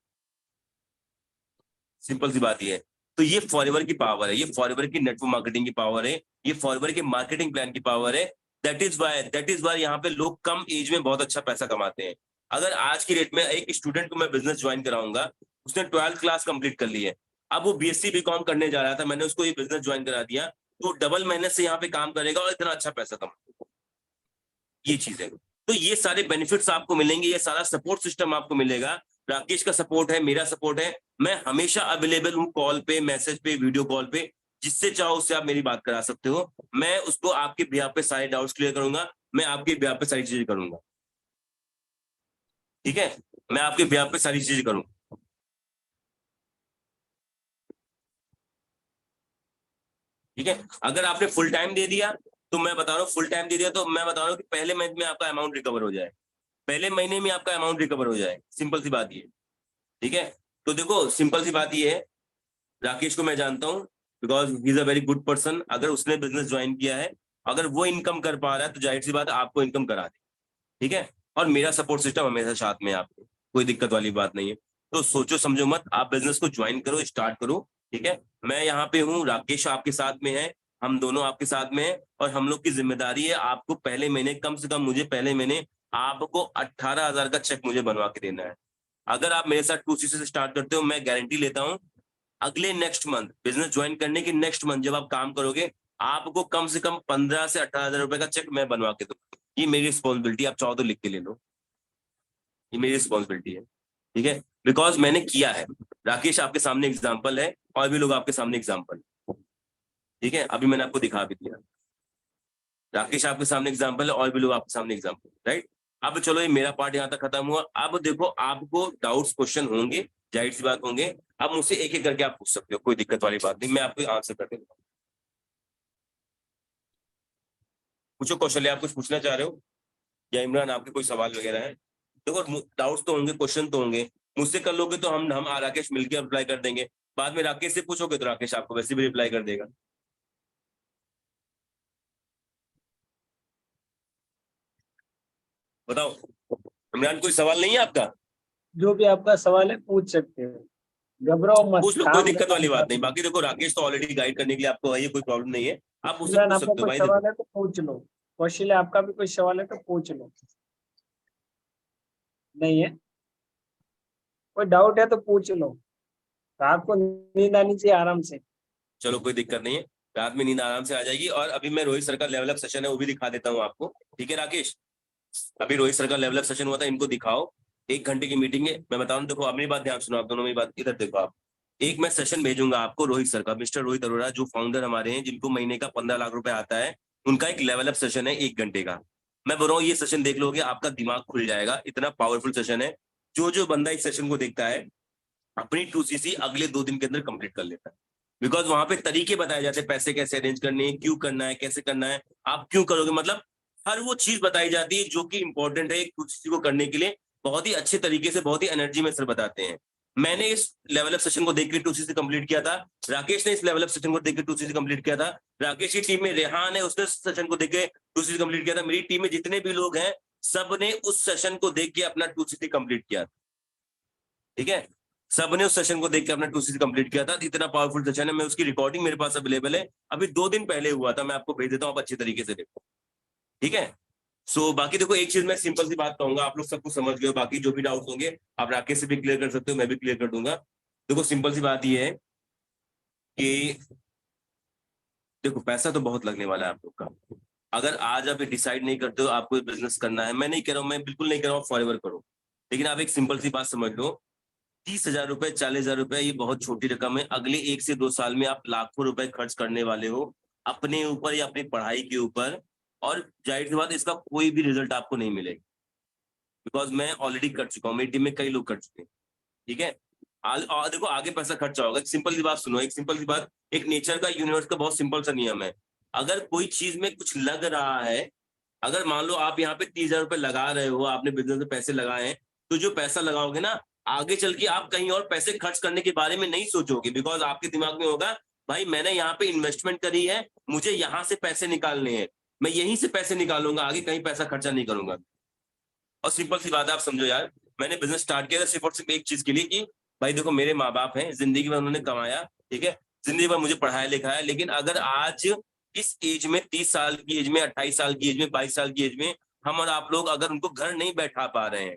S1: सिंपल सी बात ये है। तो ये फॉरएवर की पावर है, ये फॉरएवर की नेटवर्क मार्केटिंग की पावर है, ये फॉरएवर के मार्केटिंग प्लान की पावर है। दैट इज वाई यहाँ पे लोग कम एज में बहुत अच्छा पैसा कमाते हैं। अगर आज की डेट में एक स्टूडेंट को मैं बिजनेस ज्वाइन कराऊंगा, उसने 12th क्लास कंप्लीट कर ली है, अब वो BSc BCom करने जा रहा था, मैंने उसको ये बिजनेस ज्वाइन करा दिया, तो डबल मेहनत से यहाँ पे काम करेगा और इतना अच्छा पैसा कमाएगा। ये चीज है। तो ये सारे बेनिफिट्स आपको मिलेंगे, ये सारा सपोर्ट सिस्टम आपको मिलेगा। राकेश का सपोर्ट है, मेरा सपोर्ट है, मैं हमेशा अवेलेबल हूँ, कॉल पे, मैसेज पे, वीडियो कॉल पे, जिससे चाहो उससे आप मेरी बात करा सकते हो। मैं उसको आपके बिहाफ पे सारे डाउट्स क्लियर करूंगा, मैं आपके बिहाफ पे सारी चीजें करूंगा, ठीक है, मैं आपके बिहाफ पे सारी चीजें करूंगा, ठीक है। अगर आपने फुल टाइम दे दिया तो मैं बता रहा हूँ, फुल टाइम दे दिया तो मैं बता रहा हूँ कि पहले मंथ में आपका अमाउंट रिकवर हो जाए, पहले महीने में आपका अमाउंट रिकवर हो जाए। सिंपल सी बात ये, ठीक है। तो देखो, सिंपल सी बात ये है, राकेश को मैं जानता हूँ, because he is a very good person. अगर उसने बिजनेस ज्वाइन किया है, अगर वो इनकम कर पा रहा है, तो जाहिर सी बात है आपको इनकम करा दे, ठीक है। और मेरा सपोर्ट सिस्टम हमेशा साथ में है, आपको कोई दिक्कत वाली बात नहीं है। तो सोचो समझो मत, आप बिजनेस को ज्वाइन करो, स्टार्ट करो, ठीक है। मैं यहाँ पे हूँ, राकेश आपके साथ में है, हम दोनों आपके साथ में है, और हम लोग की जिम्मेदारी है आपको पहले महीने, कम से कम मुझे पहले महीने आपको 18,000 का चेक मुझे बनवा के देना है। अगर आप मेरे साथ 2C से स्टार्ट करते हो, मैं गारंटी लेता हूँ, अगले नेक्स्ट मंथ, बिजनेस ज्वाइन करने के नेक्स्ट मंथ जब आप काम करोगे, आपको कम से कम 15 से 18 हजार रुपए का चेक मैं बनवा के दूंगा। ये मेरी रिस्पॉन्सिबिलिटी, आप चाहो तो लिख के ले लो, ये मेरी रिस्पॉन्सिबिलिटी है, ठीक है, बिकॉज मैंने किया है। राकेश आपके सामने एग्जाम्पल है, और भी लोग आपके सामने एग्जाम्पल, ठीक है, अभी मैंने आपको दिखा भी दिया। राकेश आपके सामने एग्जाम्पल है, और भी लोग आपके सामने एग्जाम्पल, राइट। अब चलो, ये मेरा पार्ट यहाँ तक खत्म हुआ। अब देखो, आपको डाउट्स क्वेश्चन होंगे, जाहिर सी बात होंगे, अब मुझसे एक एक करके आप पूछ सकते हो, कोई दिक्कत वाली बात नहीं, मैं आपको आंसर कर दूंगा। पूछो कौशल्य, आप कुछ पूछना चाह रहे हो? या इमरान आपके कोई सवाल वगैरह है? देखो डाउट्स तो होंगे, क्वेश्चन तो होंगे, मुझसे कर लोगे तो हम राकेश मिलकर रिप्लाई कर देंगे, बाद में राकेश से पूछोगे तो राकेश आपको वैसे भी रिप्लाई कर देगा। बताओ इमरान, कोई सवाल नहीं है आपका?
S2: जो भी आपका सवाल है पूछ सकते हो, घबराओ मत,
S1: पूछ लो, कोई
S2: काम
S1: दिक्कत वाली बात नहीं।
S2: करना।
S1: बाकी देखो राकेश तो ऑलरेडी गाइड करने के लिए आपको है, ये कोई प्रॉब्लम नहीं है, आप मुझसे
S2: इमरान
S1: पूछ
S2: आपको
S1: सकते हो
S2: कोई
S1: भाई। देखो
S2: सवाल है तो पूछ लो, कौशल आपका भी कोई सवाल है तो पूछ लो। नहीं है? कोई डाउट है तो पूछ लो, रात को नींद आनी चाहिए आराम से।
S1: चलो कोई दिक्कत नहीं है, रात में नींद आराम से आ जाएगी। और अभी मैं रोहित सर का लेवल अप सेशन है वो भी दिखा देता हूँ आपको, ठीक है राकेश? अभी रोहित सर का लेवल अप सेशन हुआ था, इनको दिखाओ। 1 घंटे की मीटिंग है, मैं बता रहा हूँ, देखो अपनी बात ध्यान सुनो, आप दोनों मेरी बात इधर देखो आप। एक मैं सेशन भेजूंगा आपको रोहित सर का, मिस्टर रोहित अरोड़ा, जो फाउंडर हमारे हैं, जिनको महीने का 15 लाख रुपए आता है, उनका एक लेवल अप सेशन है 1 घंटे का। मैं बोल रहा हूँ ये सेशन देख लोगे आपका दिमाग खुल जाएगा, इतना पावरफुल सेशन है। जो जो बंदा इस सेशन को देखता है अपनी 2cc अगले 2 दिन के अंदर कंप्लीट कर लेता है। बिकॉज वहां पे तरीके बताए जाते हैं, पैसे कैसे अरेंज करने हैं, क्यों करना है, कैसे करना है, आप क्यों करोगे, मतलब हर वो चीज बताई जाती है जो कि इंपॉर्टेंट है कुछ चीज को करने के लिए। बहुत ही अच्छे तरीके से, बहुत ही एनर्जी में सर बताते हैं। मैंने इस लेवल अप सेशन को देख के 2cc कंप्लीट किया था, राकेश ने इस लेवल अप सेशन को देख के 2cc कंप्लीट किया था, राकेश की टीम में रेहान है, उसने सेशन को देख के 2cc कंप्लीट किया था, मेरी टीम में जितने भी लोग हैं सब ने उस सेशन को देख के अपना 2cc कंप्लीट किया था, ठीक है? सबने उस सेशन को देख के अपना 2cc कंप्लीट किया था। इतना पावरफुल सेशन है, मैं उसकी रिकॉर्डिंग मेरे पास अवेलेबल है, अभी 2 दिन पहले हुआ था, मैं आपको भेज देता हूँ, आप अच्छे तरीके से देखो, ठीक है? सो बाकी देखो एक चीज मैं सिंपल सी बात कहूंगा, आप लोग सब कुछ समझ गए हो, बाकी जो भी डाउट्स होंगे आप राकेश से भी क्लियर कर सकते हो, मैं भी क्लियर कर दूंगा। देखो सिंपल सी बात ये है कि देखो पैसा तो बहुत लगने वाला है आप लोग का। अगर आज आप ये डिसाइड नहीं करते हो आपको बिजनेस करना है, मैं नहीं कह रहा हूँ, मैं बिल्कुल नहीं कह रहा हूँ फॉर एवर करो, लेकिन आप एक सिंपल सी बात समझ लो, 30,000 रुपए 40,000 रुपए ये बहुत छोटी रकम है, अगले 1 से 2 साल में आप लाखों रुपए खर्च करने वाले हो अपने ऊपर या अपनी पढ़ाई के ऊपर, और जाहिर सी बात इसका कोई भी रिजल्ट आपको नहीं मिलेगा, बिकॉज मैं ऑलरेडी कर चुका हूँ, मेरी टीम में कई लोग कर चुके हैं, ठीक है? देखो आगे पैसा खर्चा होगा, एक सिंपल सी बात सुनो, एक सिंपल सी बात, एक नेचर का यूनिवर्स का बहुत सिंपल सा नियम है, अगर कोई चीज में कुछ लग रहा है, अगर मान लो आप यहाँ पे 30,000 रुपए लगा रहे हो, आपने बिजनेस में पैसे लगाए हैं, तो जो पैसा लगाओगे ना, आगे चल के आप कहीं और पैसे खर्च करने के बारे में नहीं सोचोगे, बिकॉज आपके दिमाग में होगा भाई मैंने यहाँ पे इन्वेस्टमेंट करी है, मुझे यहाँ से पैसे निकालने हैं, मैं यहीं से पैसे निकालूंगा, आगे कहीं पैसा खर्चा नहीं करूंगा। और सिंपल सी बात है, आप समझो यार, मैंने बिजनेस स्टार्ट किया था सिर्फ और सिर्फ एक चीज के लिए कि भाई देखो मेरे माँ बाप हैं, जिंदगी में उन्होंने कमाया, ठीक है, जिंदगी भर मुझे पढ़ाया लिखाया, लेकिन अगर आज इस एज में 30 साल की एज में, 28 साल की एज में, 22 साल की एज में हम और आप लोग अगर उनको घर नहीं बैठा पा रहे हैं,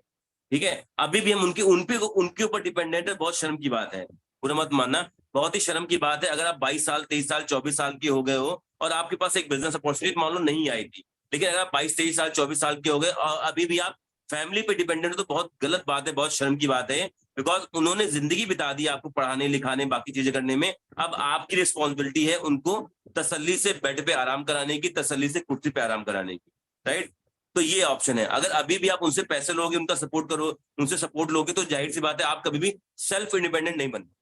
S1: ठीक है, अभी भी हम उनके ऊपर डिपेंडेंट है, बहुत शर्म की बात है, पूरा मत मानना, बहुत ही शर्म की बात है। अगर आप 22 साल 23 साल 24 साल के हो गए हो और आपके पास एक बिजनेस अपॉर्चुनिटी मान लो नहीं आई थी, लेकिन अगर आप 22 23 साल 24 साल के हो गए और अभी भी आप फैमिली पे डिपेंडेंट हो, तो बहुत गलत बात है, बहुत शर्म की बात है, बिकॉज उन्होंने जिंदगी बिता दी आपको पढ़ाने लिखाने बाकी चीजें करने में, अब आपकी रिस्पॉन्सिबिलिटी है उनको तसल्ली से बेड पे आराम कराने की, तसल्ली से कुर्सी पे आराम कराने की, राइट? तो ये ऑप्शन है, अगर अभी भी आप उनसे पैसे लोगे, उनका सपोर्ट करो, उनसे सपोर्ट लोगे, तो जाहिर सी बात है आप कभी भी सेल्फ इंडिपेंडेंट नहीं बनते,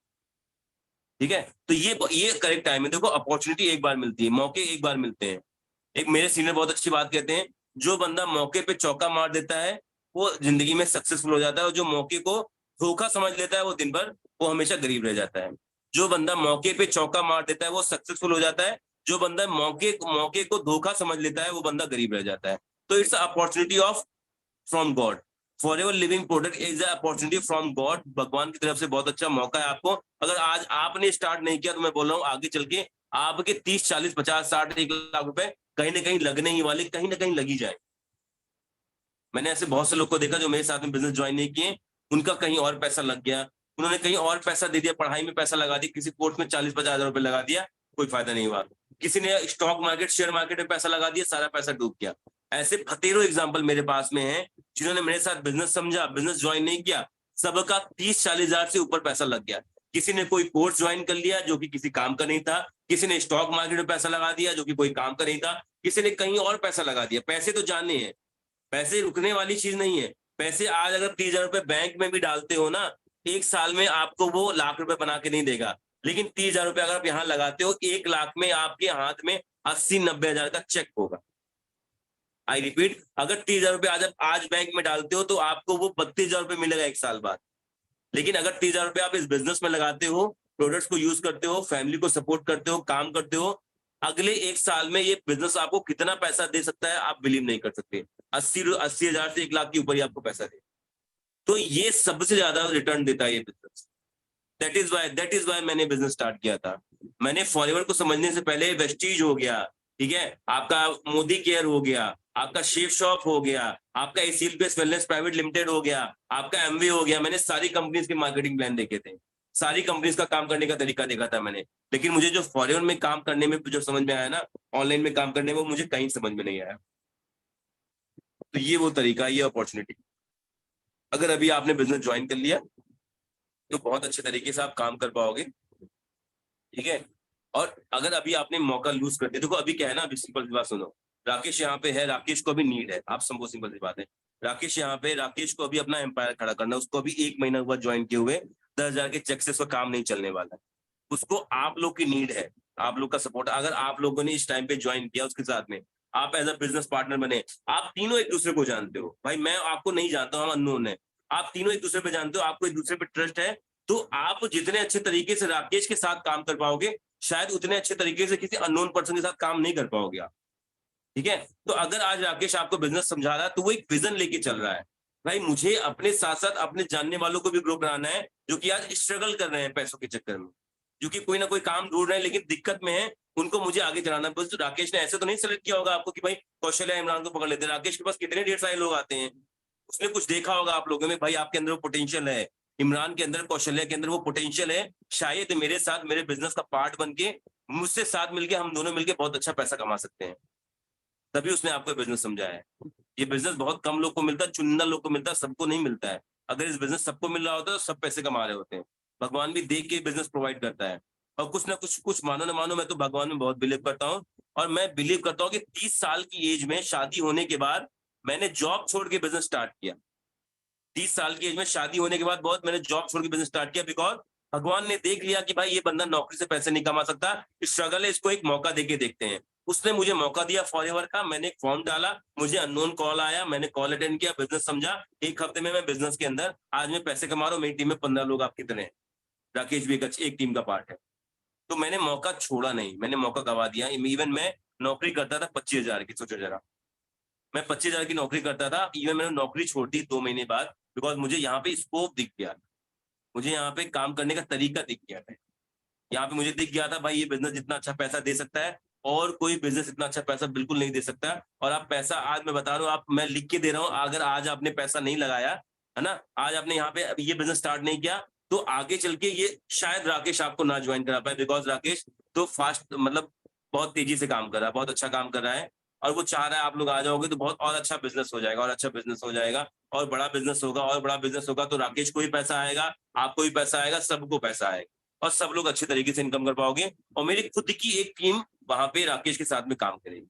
S1: ठीक है? तो ये करेक्ट टाइम है, देखो अपॉर्चुनिटी एक बार मिलती है, मौके एक बार मिलते हैं। एक मेरे सीनियर बहुत अच्छी बात कहते हैं, जो बंदा मौके पे चौका मार देता है वो जिंदगी में सक्सेसफुल हो जाता है, और जो मौके को धोखा समझ लेता है वो दिन भर वो हमेशा गरीब रह जाता है। जो बंदा मौके पे चौका मार देता है वो सक्सेसफुल हो जाता है, जो बंदा मौके मौके को धोखा समझ लेता है वो बंदा गरीब रह जाता है। तो it's opportunity of from God, for ever living product is opportunity from God, भगवान की तरफ से बहुत अच्छा मौका है आपको। अगर आज आपने स्टार्ट नहीं किया तो मैं बोल रहा हूँ आगे चल के आपके 30 40 50 60 1 लाख रुपए कहीं ना कहीं लगने ही वाले, कहीं ना कहीं लगी जाए। मैंने ऐसे बहुत से लोग को देखा जो मेरे साथ में बिजनेस ज्वाइन नहीं किए, उनका कहीं और पैसा लग गया, उन्होंने कहीं और पैसा दे दिया, पढ़ाई में पैसा लगा दिया, किसी कोर्स में 40 50 हजार रुपए लगा दिया, कोई फायदा नहीं हुआ। किसी ने स्टॉक मार्केट शेयर मार्केट में पैसा लगा दिया, सारा पैसा डूब गया। ऐसे फतेरों एग्जाम्पल मेरे पास में है, जिन्होंने मेरे साथ बिजनेस समझा, बिजनेस ज्वाइन नहीं किया, सबका 30 40 हजार से ऊपर पैसा लग गया। किसी ने कोई कोर्स ज्वाइन कर लिया जो कि किसी काम का नहीं था, किसी ने स्टॉक मार्केट में पैसा लगा दिया जो कि कोई काम का नहीं था, किसी ने कहीं और पैसा लगा दिया। पैसे तो जाने हैं, पैसे रुकने वाली चीज नहीं है। पैसे आज अगर 30 हजार रुपए बैंक में भी डालते हो ना, 1 साल में आपको वो लाख रुपए बना के नहीं देगा, लेकिन 30 हजार रुपए अगर आप यहाँ लगाते हो, 1 लाख में आपके हाथ में 80 90 हजार का चेक होगा। आई रिपीट, अगर 30,000 रुपये आज बैंक में डालते हो तो आपको वो 32,000 रुपये मिलेगा 1 साल बाद। लेकिन अगर 30,000 रुपये आप इस बिजनेस में लगाते हो, प्रोडक्ट्स को यूज करते हो, फैमिली को सपोर्ट करते हो, काम करते हो, अगले 1 साल में ये बिजनेस आपको कितना पैसा दे सकता है आप बिलीव नहीं कर सकते। 80,000 से 1 लाख के ऊपर ही आपको पैसा दे। तो ये सबसे ज्यादा रिटर्न देता है ये बिजनेस। दैट इज वाई मैंने बिजनेस स्टार्ट किया था। मैंने फॉरएवर को समझने से पहले वेस्टीज हो गया, ठीक है, आपका मोदी केयर हो गया, आपका शेफ शॉप हो गया, आपका एसीएल वेलनेस प्राइवेट लिमिटेड हो गया, आपका एमवे हो गया, मैंने सारी कंपनीज के मार्केटिंग प्लान देखे थे, सारी कंपनीज का काम करने का तरीका देखा था मैंने। लेकिन मुझे जो फॉरएवर में काम करने में जो समझ में आया ना, ऑनलाइन में काम करने में, वो मुझे कहीं समझ में नहीं आया। तो ये वो तरीका, ये अपॉर्चुनिटी। अगर अभी आपने बिजनेस ज्वाइन कर लिया तो बहुत अच्छे तरीके से आप काम कर पाओगे, ठीक है। और अगर अभी आपने मौका लूज कर दिया, देखो अभी क्या है ना, अभी सिंपल सी बात सुनो, राकेश यहाँ पे है, राकेश को अभी नीड है, आप समझो सिंपल सी बात है, राकेश यहाँ पे, राकेश को अभी अपना एम्पायर खड़ा करना है, उसको अभी 1 महीना हुआ ज्वाइन किए हुए, 10,000 के चेक से उसका काम नहीं चलने वाला है, उसको आप लोग की नीड है, आप लोग का सपोर्ट। अगर आप लोगों ने इस टाइम पे ज्वाइन किया उसके साथ में, आप एज अ बिजनेस पार्टनर बने, आप तीनों एक दूसरे को जानते हो, भाई मैं आपको नहीं जानता हूँ, हम अननोन है, आप तीनों एक दूसरे पे जानते हो, आपको एक दूसरे पे ट्रस्ट है, तो आप जितने अच्छे तरीके से राकेश के साथ काम कर पाओगे, शायद उतने अच्छे तरीके से किसी अननोन पर्सन के साथ काम नहीं कर पाओगे आप, ठीक है। तो अगर आज राकेश आपको बिजनेस समझा रहा है तो वो एक विजन लेके चल रहा है, भाई मुझे अपने साथ साथ अपने जानने वालों को भी ग्रो बनाना है, जो कि आज स्ट्रगल कर रहे हैं पैसों के चक्कर में, जो कि कोई ना कोई काम ढूंढ रहे हैं लेकिन दिक्कत में है, उनको मुझे आगे चलाना। बस राकेश ने ऐसे तो नहीं सेलेक्ट किया होगा आपको कि भाई कौशल या इमरान को पकड़ लेते हैं। राकेश के पास कितने ढेर सारे लोग आते हैं, उसने कुछ देखा होगा आप लोगों में, भाई आपके अंदर वो पोटेंशियल है, इमरान के अंदर, कौशल्या के अंदर वो पोटेंशियल है, शायद मेरे साथ मेरे बिजनेस का पार्ट बन के, मुझसे साथ मिलके, हम दोनों मिलके बहुत अच्छा पैसा कमा सकते हैं। तभी उसने आपको बिजनेस समझाया है। ये बिजनेस बहुत कम लोग को मिलता है, चुनिंदा लोग को मिलता है, सबको नहीं मिलता है। अगर इस बिजनेस सबको मिल रहा होता है तो सब पैसे कमा रहे होते हैं। भगवान भी देख के बिजनेस प्रोवाइड करता है, और कुछ ना कुछ मानो ना मानो, मैं तो भगवान में बहुत बिलीव करता हूँ। और मैं बिलीव करता हूँ कि 30 साल की एज में शादी होने के बाद मैंने जॉब छोड़ के बिजनेस स्टार्ट किया। 30 साल की एज में शादी होने के बाद बहुत मैंने जॉब छोड़ के बिजनेस स्टार्ट किया, बिकॉज भगवान ने देख लिया कि भाई ये बंदा नौकरी से पैसे नहीं कमा सकता, स्ट्रगल है, इसको एक मौका देके देखते हैं। उसने मुझे मौका दिया फॉरएवर का, मैंने एक फॉर्म डाला, मुझे अननोन कॉल आया, मैंने कॉल अटेंड किया, बिजनेस समझा, 1 हफ्ते में मैं बिजनेस के अंदर, आज मैं पैसे कमा रहा हूँ, मेरी टीम में 15 लोग आपकी तरह हैं, राकेश भी एक टीम का पार्ट है। तो मैंने मौका छोड़ा नहीं, मैंने मौका गवा दिया। इवन मैं नौकरी करता था 25,000 की, सोचो जरा, मैं 25,000 की नौकरी करता था, इवन मैंने नौकरी छोड़ दी 2 महीने बाद, बिकॉज मुझे यहाँ पे स्कोप दिख गया, मुझे यहाँ पे काम करने का तरीका दिख गया था, यहाँ पे मुझे दिख गया था भाई ये बिजनेस जितना अच्छा पैसा दे सकता है और कोई बिजनेस इतना अच्छा पैसा बिल्कुल नहीं दे सकता। और आप पैसा, आज मैं बता रहा हूँ, आप, मैं लिख के दे रहा हूँ, अगर आज आपने पैसा नहीं लगाया है ना, आज आपने यहाँ पे ये बिजनेस स्टार्ट नहीं किया, तो आगे चल के ये शायद राकेश आपको ना ज्वाइन करा पाए, बिकॉज राकेश तो फास्ट, मतलब बहुत तेजी से काम कर रहा है, बहुत अच्छा काम कर रहा है, और वो चाह रहा है आप लोग आ जाओगे तो बहुत और अच्छा बिजनेस हो जाएगा, और अच्छा बिजनेस हो जाएगा, और बड़ा बिजनेस होगा, और बड़ा बिजनेस होगा तो राकेश को भी पैसा आएगा, आपको भी पैसा आएगा, सबको पैसा आएगा, और सब लोग अच्छे तरीके से इनकम कर पाओगे। और मेरी खुद की एक टीम वहां पे राकेश के साथ में काम करेगी,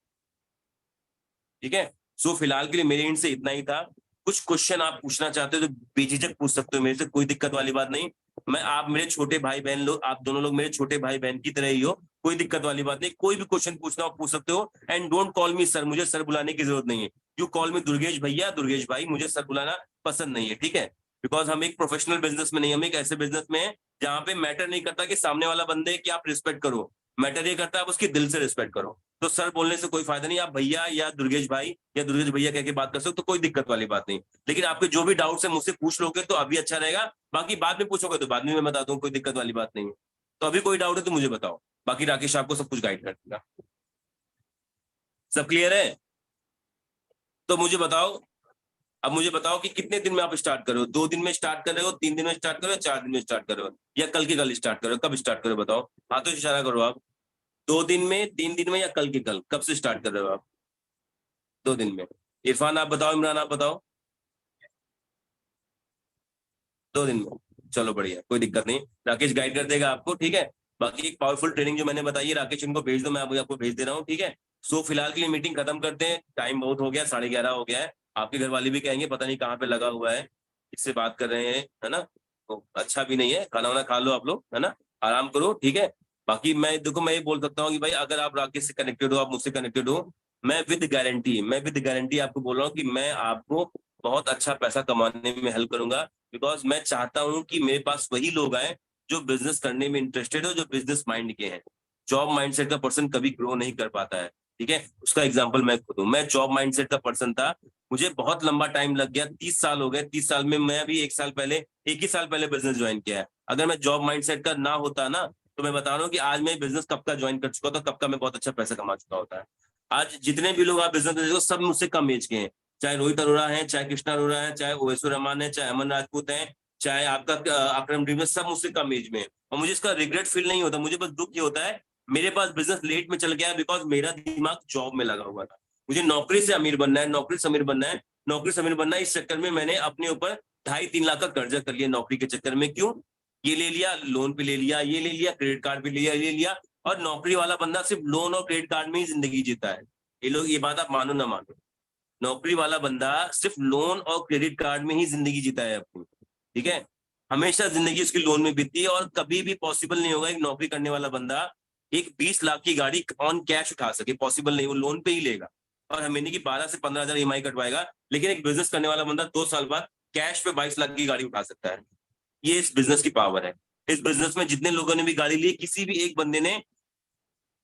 S1: ठीक है। सो फिलहाल के लिए मेरे एंड से इतना ही था। कुछ क्वेश्चन आप पूछना चाहते हो तो बेझिझक पूछ सकते हो मेरे से, कोई दिक्कत वाली बात नहीं। मैं, आप मेरे छोटे भाई बहन लोग, आप दोनों लोग मेरे छोटे भाई बहन की तरह ही हो, कोई दिक्कत वाली बात नहीं। कोई भी क्वेश्चन पूछना हो पूछ सकते हो, and don't call me sir, मुझे सर बुलाने की जरूरत नहीं है। यू कॉल मी दुर्गेश भैया, दुर्गेश भाई, मुझे सर बुलाना पसंद नहीं है, ठीक है। बिकॉज हम एक प्रोफेशनल बिजनेस में नहीं, हम एक ऐसे बिजनेस में है जहाँ पे मैटर नहीं करता कि सामने वाला बंदे की आप रिस्पेक्ट करो, मैटर ये करता है आप उसकी दिल से रिस्पेक्ट करो। तो सर बोलने से कोई फायदा नहीं, आप भैया या दुर्गेश भाई या दुर्गेश भैया कह के बात कर सकते हो, तो कोई दिक्कत वाली बात नहीं। लेकिन आपके जो भी डाउट्स है मुझसे पूछ लोगे तो अभी अच्छा रहेगा, बाकी बाद में पूछोगे तो बाद में मैं बता दूं, कोई दिक्कत वाली बात नहीं है। तो अभी कोई डाउट है तो मुझे बताओ, बाकी राकेश आपको सब कुछ गाइड कर देगा। सब क्लियर है? तो मुझे बताओ, अब मुझे बताओ कि कितने दिन में आप स्टार्ट कर रहे हो, 2 दिन में स्टार्ट कर रहे हो, 3 दिन में स्टार्ट कर रहे हो, 4 दिन में स्टार्ट कर रहे हो, या कल के कल स्टार्ट करो, कब स्टार्ट करो बताओ, हाथों से इशारा करो आप। 2 दिन में, 3 दिन में, या कल के कल, कब से स्टार्ट कर रहे हो आप? 2 दिन में। इरफान आप बताओ, इमरान आप बताओ। 2 दिन में, चलो बढ़िया, कोई दिक्कत नहीं, राकेश गाइड कर देगा आपको, ठीक है। बाकी एक पावरफुल ट्रेनिंग जो मैंने बताई है, राकेश इनको भेज दो, मैं आपको भेज दे रहा हूँ, ठीक है। सो फिलहाल के लिए मीटिंग खत्म करते हैं, टाइम बहुत हो गया, 11:30 हो गया है। आपके घर वाले भी कहेंगे पता नहीं कहाँ पे लगा हुआ है, इससे बात कर रहे हैं, है ना। तो अच्छा भी नहीं है, खाना वाना खा लो आप लोग, है ना, आराम करो, ठीक है। बाकी मैं, देखो मैं ये बोल सकता हूँ कि भाई अगर आप राकेश से कनेक्टेड हो, आप मुझसे कनेक्टेड हो, मैं विद गारंटी आपको बोल रहा हूँ कि मैं आपको बहुत अच्छा पैसा कमाने में हेल्प करूंगा, बिकॉज मैं चाहता हूँ कि मेरे पास वही लोग आए जो बिजनेस करने में इंटरेस्टेड हो, जो बिजनेस माइंड के हैं। जॉब माइंडसेट का पर्सन कभी ग्रो नहीं कर पाता है, ठीक है। उसका एग्जांपल मैं खुद हूँ, मैं जॉब माइंडसेट का पर्सन था, मुझे बहुत लंबा टाइम लग गया, 30 साल हो गए। 30 साल में मैं भी एक ही साल पहले बिजनेस ज्वाइन किया है। अगर मैं जॉब माइंडसेट का ना होता ना, तो मैं बता रहा हूँ कि आज मैं बिजनेस कब का ज्वाइन कर चुका था, कब का मैं बहुत अच्छा पैसा कमा चुका होता है। आज जितने भी लोग आप बिजनेस में देखो, सब मुझसे कम एज के हैं, चाहे रोहित अरोड़ा है, चाहे कृष्णा अरोड़ा है, चाहे ओवैसी रहमान है, चाहे अमन राजपूत है, चाहे आपका अकरम ड्रीमर, सब मुझसे कम एज में है। और मुझे इसका रिग्रेट फील नहीं होता, मुझे बस दुख ये होता है मेरे पास बिजनेस लेट में चल गया, बिकॉज मेरा दिमाग जॉब में लगा हुआ था। मुझे नौकरी से अमीर बनना है, नौकरी से अमीर बनना है, नौकरी से अमीर बनना है। इस चक्कर में मैंने अपने ऊपर 2.5-3 लाख का कर्जा कर लिया नौकरी के चक्कर में। क्यों? ये ले लिया, लोन पे ले लिया, ये ले लिया, क्रेडिट कार्ड पे ले लिया। और नौकरी वाला बंदा सिर्फ लोन और क्रेडिट कार्ड में ही जिंदगी जीता है। ये लोग, ये बात आप मानो ना मानो, नौकरी वाला बंदा सिर्फ लोन और क्रेडिट कार्ड में ही जिंदगी जीता है अपनी, ठीक है। हमेशा जिंदगी उसकी लोन में बीती है, और कभी भी पॉसिबल नहीं होगा एक नौकरी करने वाला बंदा एक 20 लाख की गाड़ी ऑन कैश उठा सके, पॉसिबल नहीं, वो लोन पे ही लेगा और महीने की 12 से 15,000 ईएमआई कटवाएगा। लेकिन एक बिजनेस करने वाला बंदा 2 साल बाद कैश पे 22 लाख की गाड़ी उठा सकता है। ये इस बिजनेस की पावर है। इस बिजनेस में जितने लोगों ने भी गाड़ी ली, किसी भी एक बंदे ने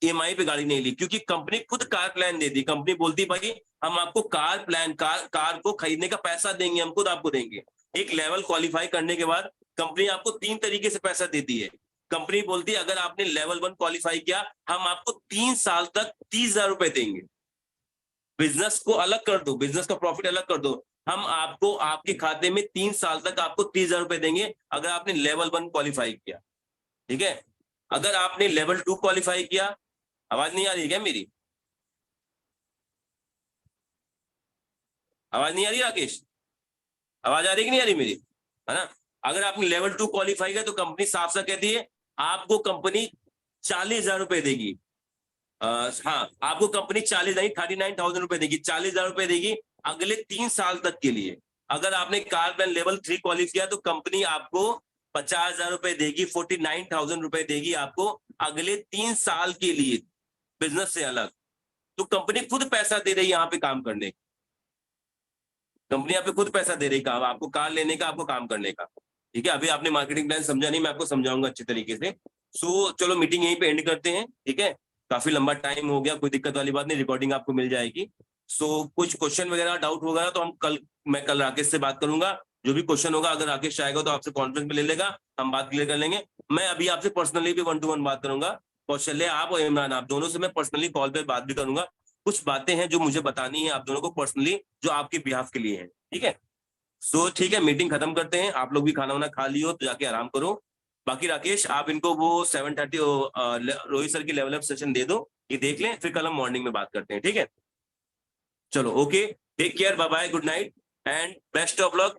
S1: ईएमआई पे गाड़ी नहीं ली, क्योंकि कंपनी खुद कार प्लान देती। कंपनी बोलती भाई हम आपको कार प्लान, कार को खरीदने का पैसा देंगे, हम खुद आपको देंगे। एक लेवल क्वालिफाई करने के बाद कंपनी आपको 3 तरीके से पैसा देती है। कंपनी बोलती है अगर आपने लेवल 1 क्वालिफाई किया, हम आपको 3 साल तक 30,000 रुपए देंगे। बिजनेस को अलग कर दो, बिजनेस का प्रॉफिट अलग कर दो, हम आपको आपके खाते में 3 साल तक आपको 30,000 रुपए देंगे अगर आपने लेवल 1 क्वालिफाई किया, ठीक है। अगर आपने लेवल 2 क्वालिफाई किया, आवाज नहीं आ रही है क्या मेरी? आवाज नहीं आ रही राकेश? आवाज आ रही कि नहीं आ रही मेरी? है ना। अगर आपने लेवल 2 क्वालिफाई किया तो कंपनी साफ साफ कहती है आपको कंपनी 40,000 रुपए देगी। हाँ, आपको कंपनी 40 नहीं 39,000 रुपए देगी, 40,000 रुपए देगी अगले 3 साल तक के लिए। अगर आपने कार प्लान लेवल 3 क्वालिफाई किया तो कंपनी आपको 50,000 रुपए देगी, 49,000 रुपए देगी आपको अगले 3 साल के लिए, बिजनेस से अलग। तो कंपनी खुद पैसा दे रही है यहाँ पे काम करने, कंपनी यहाँ पे खुद पैसा दे रही है काम, आपको कार लेने का, आपको काम करने का, ठीक है। अभी आपने मार्केटिंग प्लान समझा नहीं, मैं आपको समझाऊंगा अच्छे तरीके से। सो चलो मीटिंग यहीं पे एंड करते हैं, ठीक है। काफी लंबा टाइम हो गया, कोई दिक्कत वाली बात नहीं, रिकॉर्डिंग आपको मिल जाएगी। सो कुछ क्वेश्चन वगैरह डाउट होगा तो मैं कल राकेश से बात करूंगा। जो भी क्वेश्चन होगा, अगर राकेश चाहेगा तो आपसे कॉन्फ्रेंस में ले लेगा, हम बात क्लियर कर लेंगे। मैं अभी आपसे पर्सनली भी 1-to-1 बात करूंगा, कौशल्य आप और इमरान आप दोनों से मैं पर्सनली कॉल पे बात भी करूंगा। कुछ बातें हैं जो मुझे बतानी है आप दोनों को पर्सनली, जो आपके बिहाफ के लिए है, ठीक है। सो ठीक है, मीटिंग खत्म करते हैं। आप लोग भी खाना वाना खा लियो तो जाके आराम करो। बाकी राकेश आप इनको वो 7:30 रोहित सर की लेवल अप सेशन दे दो, ये देख लें, फिर कल हम मॉर्निंग में बात करते हैं, ठीक है। चलो okay, take care, bye bye, good night and best of luck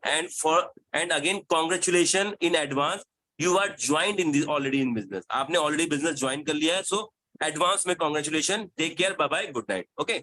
S1: and again congratulation in advance, you are joined in this already in business, आपने ऑलरेडी बिजनेस ज्वाइन कर लिया है। सो एडवांस में congratulation, take care, bye bye, good night, okay.